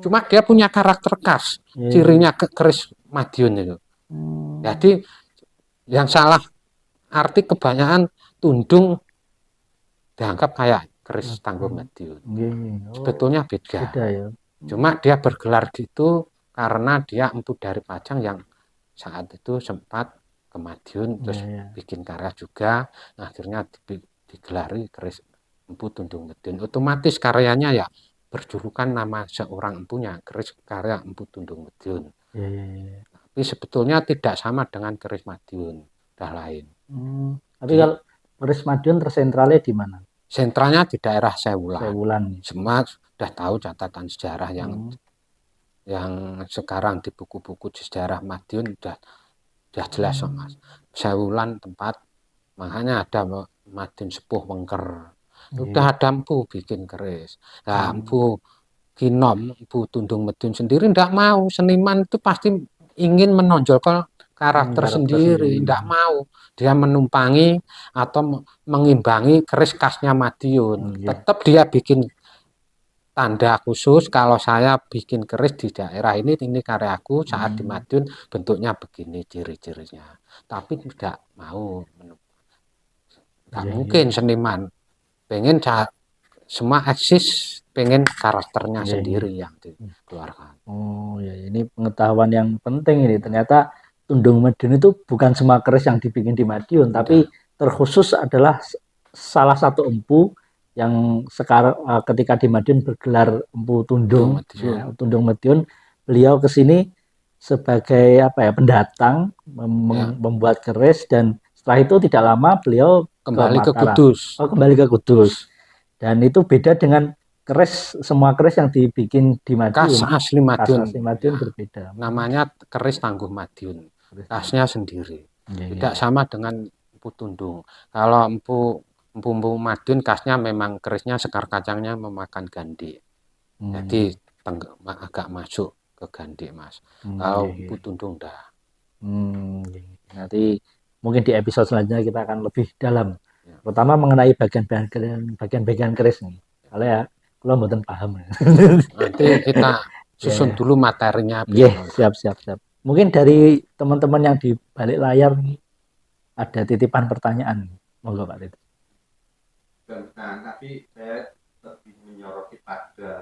Cuma dia punya karakter khas, cirinya keris Madiun itu. Jadi yang salah arti kebanyakan Tundung dianggap kayak keris Tangguh Madiun. Sebetulnya beda. Ya. Cuma dia bergelar gitu karena dia empu dari Pajang yang saat itu sempat ke Madiun terus bikin karya juga. Nah, akhirnya digelari keris Empu Tundung Madiun. Otomatis karyanya ya berjulukan nama seorang empunya, keris karya Empu Tundung Madiun. Tapi sebetulnya tidak sama dengan keris Madiun, udah lain. Tapi kalau keris Madiun tersentralnya di mana? Sentralnya di daerah Sewulan. Sewulan. Semua sudah tahu catatan sejarah yang sekarang di buku-buku sejarah Madiun sudah jelas Mas. Sewulan tempat makanya ada Madiun Sepuh Wengker. Sudah ada empu bikin keris. Nah, empu Kinom, empu Tundung Madiun sendiri tidak mau. Seniman itu pasti ingin menonjolkan karakter sendiri, tidak mau. Dia menumpangi atau mengimbangi keris khasnya Madiun. Tetap dia bikin tanda khusus kalau saya bikin keris di daerah ini karyaku saat di Madiun bentuknya begini ciri-cirinya. Tapi tidak mau. Tidak mungkin seniman pengen semua eksis, pengen karakternya sendiri yang dikeluarkan. Oh ya, ini pengetahuan yang penting ini. Ternyata Tundung Madiun itu bukan semua keris yang dibikin di Madiun, tapi terkhusus adalah salah satu empu yang sekarang ketika di Madiun bergelar Empu Tundung, Tundung Madiun, beliau ke sini sebagai pendatang membuat keris dan setelah itu tidak lama beliau kembali ke Kudus. Kembali ke Kudus. Dan itu beda dengan keris, semua keris yang dibikin di Madiun. Khas asli Madiun. Khas asli Madiun berbeda. Namanya keris Tangguh Madiun. Khasnya sendiri. Tidak sama dengan Empu Tundung. Kalau Empu Madiun khasnya memang kerisnya sekar kacangnya memakan gandhi. Jadi agak masuk ke gandhi Mas. Kalau Empu Tundung dah. Nanti mungkin di episode selanjutnya kita akan lebih dalam. Terutama mengenai bagian-bagian keris nih. Kalau ya, kalau mboten paham. Nanti kita susun dulu materinya. Siap. Mungkin dari teman-teman yang di balik layar nih ada titipan pertanyaan. Monggo Pak Tito. Tapi saya lebih menyoroti pada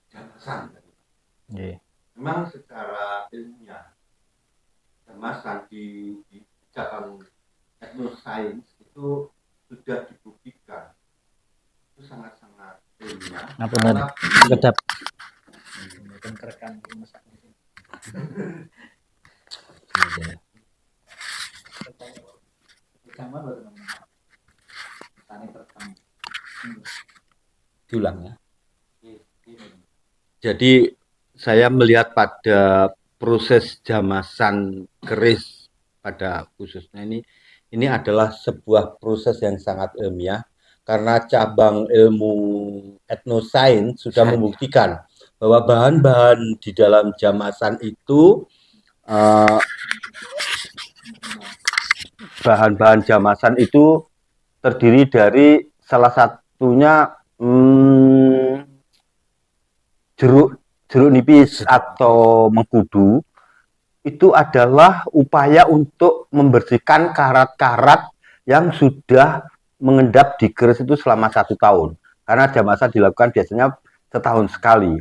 gagasan. Memang secara ilmiah, termasuk di cabang etnosains itu sudah dibuktikan itu sangat-sangat ilmiah. Kedap. Diulang ya. Jadi saya melihat pada proses jamasan keris pada khususnya ini adalah sebuah proses yang sangat ilmiah karena cabang ilmu etnosains sudah membuktikan bahwa bahan-bahan di dalam jamasan itu eh, bahan-bahan jamasan itu terdiri dari salah satunya jeruk nipis atau mengkudu. Itu adalah upaya untuk membersihkan karat-karat yang sudah mengendap di keris itu selama 1 tahun. Karena jamasan dilakukan biasanya setahun sekali.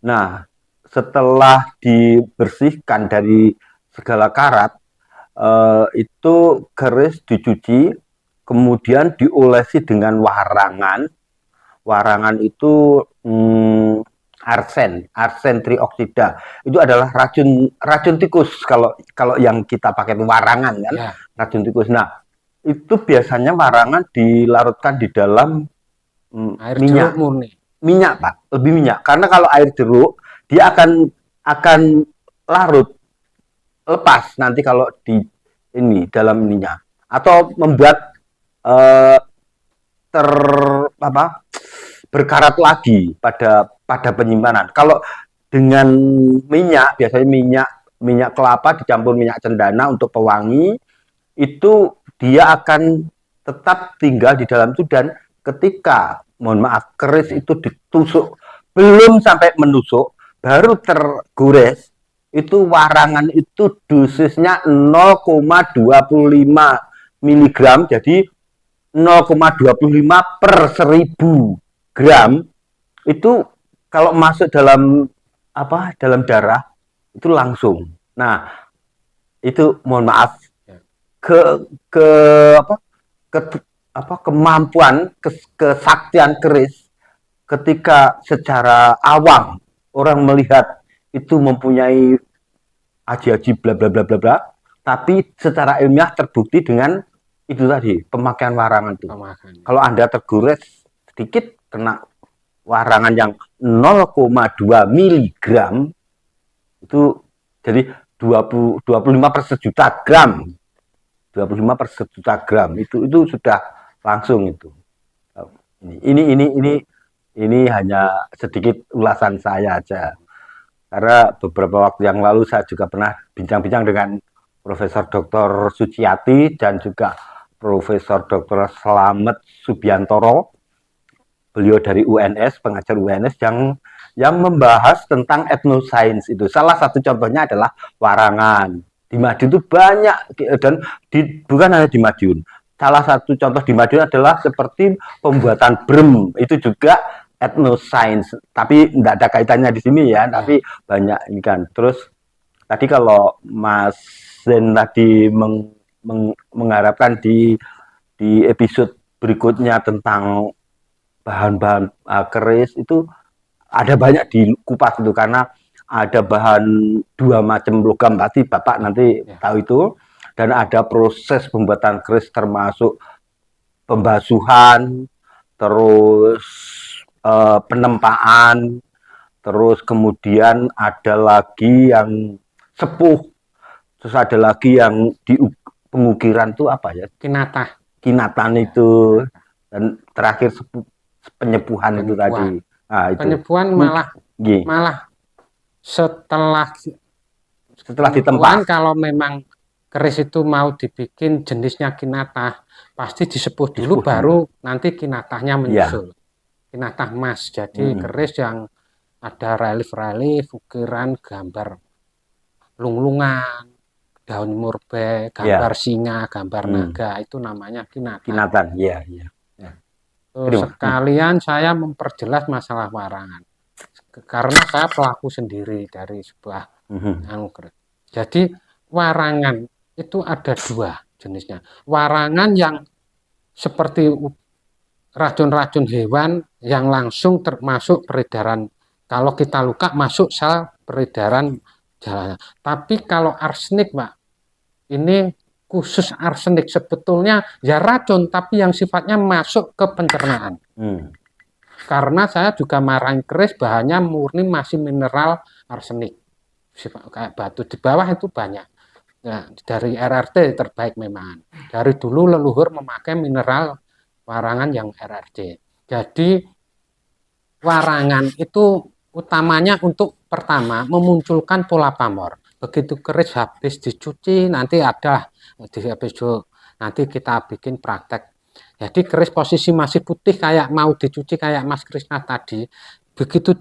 Nah, setelah dibersihkan dari segala karat, itu keris dicuci, kemudian diolesi dengan warangan. Warangan itu arsen trioksida. Itu adalah racun tikus kalau yang kita pakai warangan kan, ya. Racun tikus. Nah, itu biasanya warangan dilarutkan di dalam air minyak murni. Minyak, Pak, lebih minyak. Karena kalau air jeruk dia akan larut lepas nanti kalau di dalam ininya atau membuat berkarat lagi pada penyimpanan. Kalau dengan minyak, biasanya minyak kelapa dicampur minyak cendana untuk pewangi, itu dia akan tetap tinggal di dalam itu, dan ketika keris itu ditusuk, belum sampai menusuk, baru tergores, itu warangan itu dosisnya 0,25 mg, jadi 0,25 per 1000 gram itu kalau masuk dalam darah itu langsung. Nah, itu mohon maaf kemampuan kesaktian keris ketika secara awam orang melihat itu mempunyai aji-aji bla bla bla bla bla, tapi secara ilmiah terbukti dengan itu tadi, pemakaian warangan itu. Kalau Anda tergores sedikit kena warangan yang 0,2 mg itu jadi 25 per sejuta gram. 25 per sejuta gram itu sudah langsung itu. Ini hanya sedikit ulasan saya aja. Karena beberapa waktu yang lalu saya juga pernah bincang-bincang dengan Profesor Dr. Suciati dan juga Profesor Dr. Slamet Subiantoro. Beliau dari UNS, pengajar UNS yang membahas tentang etnosains itu. Salah satu contohnya adalah warangan. Di Madiun itu banyak, dan bukan hanya di Madiun. Salah satu contoh di Madiun adalah seperti pembuatan brem, itu juga etnosains. Tapi tidak ada kaitannya di sini ya, tapi banyak ini kan. Terus tadi kalau Mas Zen tadi mengharapkan di episode berikutnya tentang bahan-bahan keris itu ada banyak di kupas itu, karena ada bahan 2 macam logam, pasti Bapak nanti tahu itu, dan ada proses pembuatan keris termasuk pembasuhan, terus penempaan, terus kemudian ada lagi yang sepuh, terus ada lagi yang di pengukiran tuh apa ya? Kinatan itu, dan terakhir penyepuhan itu tadi. Nah, itu. Penyepuhan malah setelah ditempa. Kalau memang keris itu mau dibikin jenisnya kinatah, pasti disepuh dulu, baru nanti kinatahnya menyusul. Kinatah emas, jadi keris yang ada relief, ukiran, gambar lunglungan, daun murbei, gambar singa, gambar naga, itu namanya kinatan. Kinatan, iya. Sekalian saya memperjelas masalah warangan, karena saya pelaku sendiri dari sebuah keris. Jadi warangan itu ada 2 jenisnya. Warangan yang seperti racun-racun hewan yang langsung termasuk peredaran, kalau kita luka masuk sel peredaran jalannya. Tapi kalau arsenik, Pak, ini khusus arsenik, sebetulnya ya racun, tapi yang sifatnya masuk ke pencernaan. Karena saya juga marahin keris, bahannya murni masih mineral arsenik. Kayak batu di bawah itu banyak. Nah, dari RRT terbaik memang. Dari dulu leluhur memakai mineral warangan yang RRT. Jadi warangan itu utamanya untuk pertama memunculkan pola pamor. Begitu keris habis dicuci nanti ada nanti kita bikin praktek. Jadi keris posisi masih putih kayak mau dicuci kayak Mas Krisna tadi. Begitu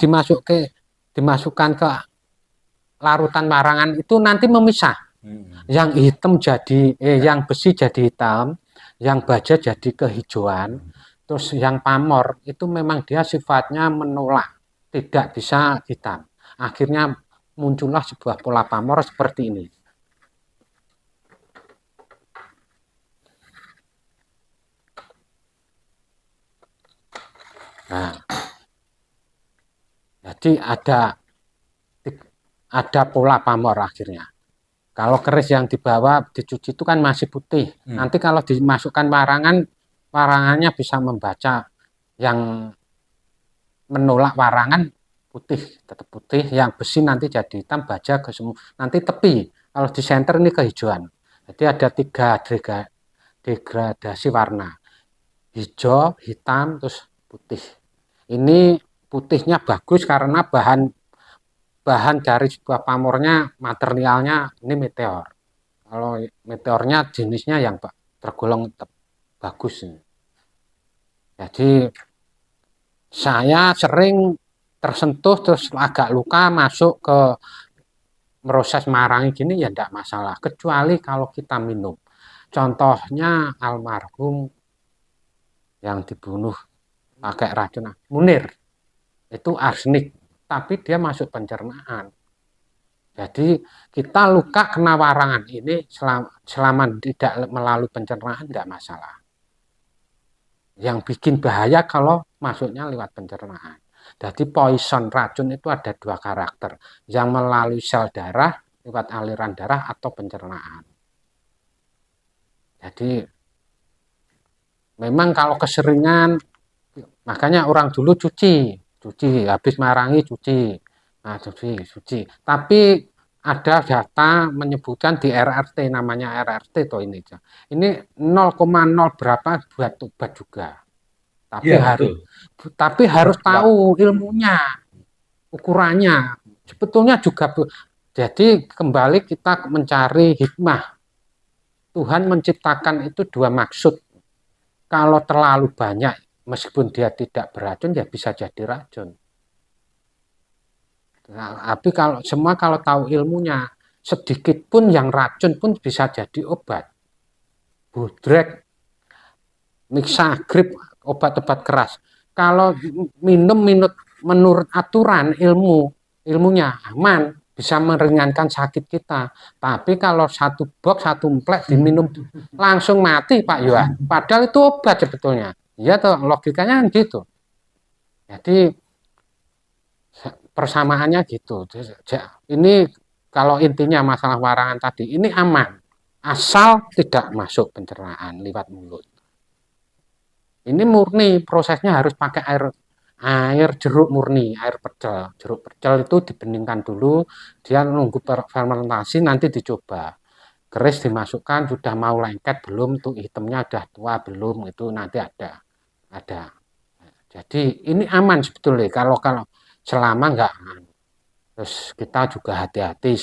dimasukkan ke larutan warangan itu nanti memisah. Yang hitam yang besi jadi hitam, yang baja jadi kehijauan. Terus yang pamor itu memang dia sifatnya menolak, tidak bisa hitam. Akhirnya muncullah sebuah pola pamor seperti ini. Nah, jadi ada pola pamor akhirnya. Kalau keris yang dibawa dicuci itu kan masih putih. Nanti kalau dimasukkan warangannya bisa membaca yang menolak warangan putih, tetap putih. Yang besi nanti jadi hitam, baja ke semua. Nanti tepi, kalau di center ini kehijauan. Jadi ada 3 degradasi warna. Hijau, hitam, terus putih. Ini putihnya bagus karena bahan dari sebuah pamornya, materialnya ini meteor. Kalau meteornya jenisnya yang tergolong bagus. Jadi saya sering tersentuh terus agak luka masuk ke proses marangi gini ya tidak masalah. Kecuali kalau kita minum. Contohnya almarhum yang dibunuh pakai racun Munir. Itu arsenik. Tapi dia masuk pencernaan. Jadi kita luka kena warangan ini selama tidak melalui pencernaan tidak masalah. Yang bikin bahaya kalau masuknya lewat pencernaan. Jadi poison racun itu ada 2 karakter. Yang melalui sel darah, lewat aliran darah atau pencernaan. Jadi memang kalau keseringan, makanya orang dulu cuci, habis marangi cuci. Nah, cuci. Tapi ada data menyebutkan di RRT, namanya RRT toh ini. Ini 0,0 berapa buat obat juga. Tapi harus tahu ilmunya, ukurannya. Sebetulnya juga jadi kembali kita mencari hikmah. Tuhan menciptakan itu 2 maksud. Kalau terlalu banyak, meskipun dia tidak beracun, ya bisa jadi racun. Nah, tapi kalau tahu ilmunya, sedikit pun yang racun pun bisa jadi obat. Budrek, mixagrip, obat-obat keras. Kalau minum menurut aturan ilmunya aman, bisa meringankan sakit kita. Tapi kalau 1 box, 1 emplek diminum langsung mati Pak Yohan. Padahal itu obat sebetulnya. Ya toh, logikanya gitu. Jadi persamaannya gitu. Ini kalau intinya masalah warangan tadi, ini aman. Asal tidak masuk pencernaan lewat mulut. Ini murni, prosesnya harus pakai air jeruk murni, air pecel. Jeruk pecel itu dibeningkan dulu, dia nunggu fermentasi, nanti dicoba. Keris dimasukkan, sudah mau lengket belum, tuh hitamnya udah tua belum, itu nanti ada. Jadi ini aman sebetulnya, kalau selama enggak. Terus kita juga hati-hati,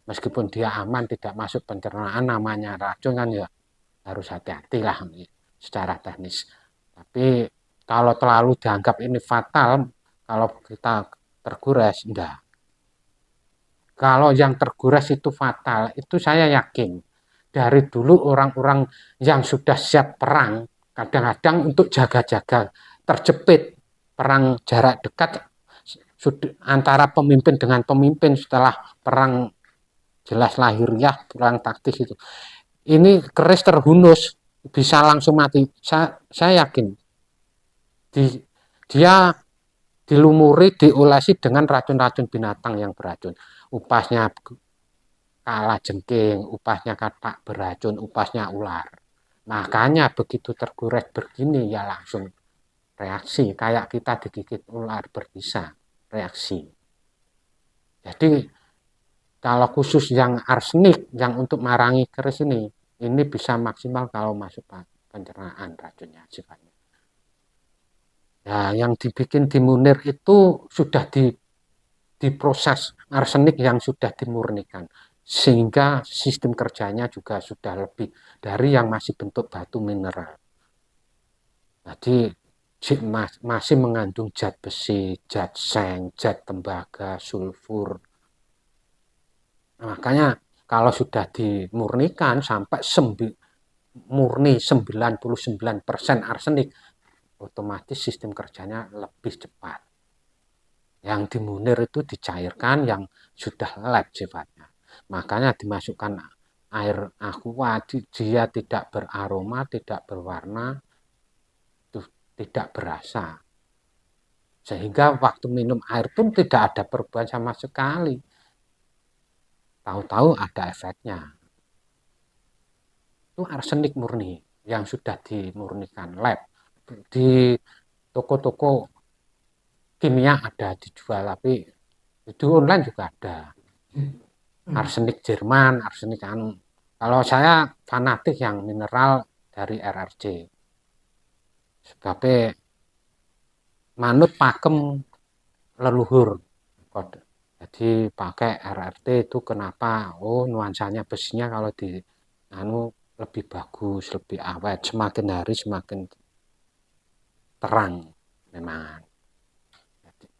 meskipun dia aman, tidak masuk pencernaan, namanya racun kan ya harus hati-hati lah secara teknis. Tapi kalau terlalu dianggap ini fatal, kalau kita tergores, enggak. Kalau yang tergores itu fatal, itu saya yakin. Dari dulu orang-orang yang sudah siap perang, kadang-kadang untuk jaga-jaga, terjepit, perang jarak dekat, antara pemimpin dengan pemimpin setelah perang jelas lahiriah, perang taktis itu. Ini keris terhunus, bisa langsung mati. Saya yakin dia dilumuri, diolesi dengan racun-racun binatang yang beracun. Upasnya kala jengking, upasnya katak beracun, upasnya ular. Makanya begitu tergores begini ya langsung reaksi, kayak kita digigit ular berbisa, reaksi. Jadi kalau khusus yang arsenik, yang untuk marangi keris ini bisa maksimal kalau masuk pencernaan racunnya sifatnya. Nah, yang dibikin di Munir itu sudah diproses arsenik yang sudah dimurnikan, sehingga sistem kerjanya juga sudah lebih dari yang masih bentuk batu mineral. Jadi masih mengandung zat besi, zat seng, zat tembaga, sulfur. Makanya kalau sudah dimurnikan sampai murni 99% arsenik, otomatis sistem kerjanya lebih cepat. Yang di Munir itu dicairkan yang sudah lab sifatnya. Makanya dimasukkan air aqua, dia tidak beraroma, tidak berwarna, tidak berasa. Sehingga waktu minum air pun tidak ada perubahan sama sekali. Tahu-tahu ada efeknya. Itu arsenik murni yang sudah dimurnikan lab. Di toko-toko kimia ada dijual, tapi itu online juga ada. Arsenik Jerman, arsenik anu. Kalau saya fanatik yang mineral dari RRC. Sebabnya manut pakem leluhur. Jadi pakai RRT itu kenapa? Oh, nuansanya besinya kalau di anu lebih bagus, lebih awet, semakin hari semakin terang memang.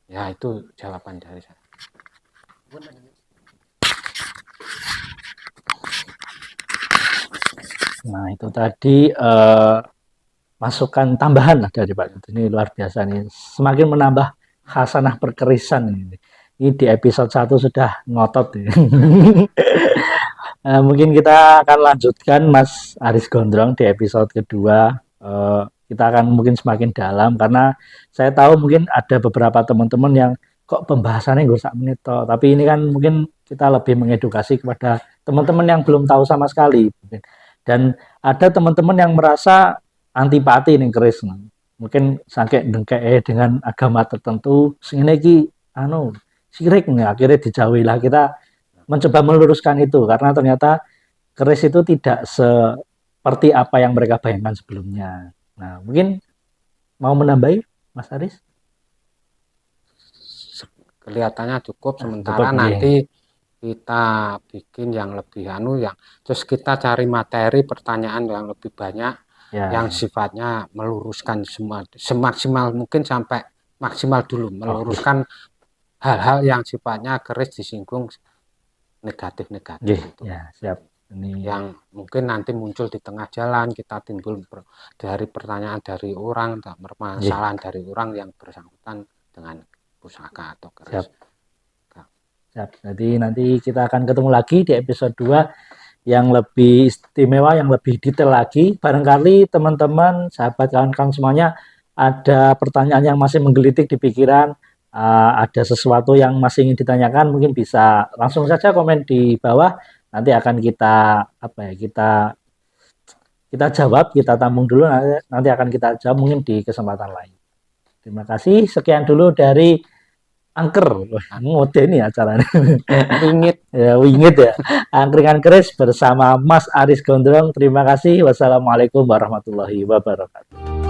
Ya, itu jawaban dari saya. Nah, itu tadi masukan tambahan lah dari Pak. Ini luar biasa nih. Semakin menambah khasanah perkerisan ini. Ini di episode 1 sudah ngotot ya. Mungkin kita akan lanjutkan Mas Aris Gondrong di episode kedua. Kita akan mungkin semakin dalam karena saya tahu mungkin ada beberapa teman-teman yang kok pembahasannya nggak usah menit toh. Tapi ini kan mungkin kita lebih mengedukasi kepada teman-teman yang belum tahu sama sekali. Dan ada teman-teman yang merasa antipati nih keris. Mungkin sampai dengke dengan agama tertentu sehingga ki sirik nih, akhirnya dijauhilah. Kita mencoba meluruskan itu karena ternyata keris itu tidak seperti apa yang mereka bayangkan sebelumnya. Nah, mungkin mau menambahi Mas Aris? Kelihatannya cukup sementara nanti kita bikin yang lebih terus kita cari materi pertanyaan yang lebih banyak yang sifatnya meluruskan semua semaksimal mungkin sampai maksimal dulu meluruskan hal-hal yang sifatnya keris disinggung negatif-negatif itu. Ya, siap. Ini yang mungkin nanti muncul di tengah jalan, kita timbul dari pertanyaan dari orang, permasalahan dari orang yang bersangkutan dengan pusaka atau keris. Siap. Jadi nanti kita akan ketemu lagi di episode 2 yang lebih istimewa, yang lebih detail lagi. Barangkali teman-teman, sahabat, kawan-kawan semuanya ada pertanyaan yang masih menggelitik di pikiran, ada sesuatu yang masih ingin ditanyakan, mungkin bisa langsung saja komen di bawah. Nanti akan kita kita jawab, kita tampung dulu, nanti akan kita jawab mungkin di kesempatan lain. Terima kasih. Sekian dulu dari Angker. Ngode nih acaranya. Wingit ya. Angkringan Keris bersama Mas Aris Gondrong. Terima kasih. Wassalamualaikum warahmatullahi wabarakatuh.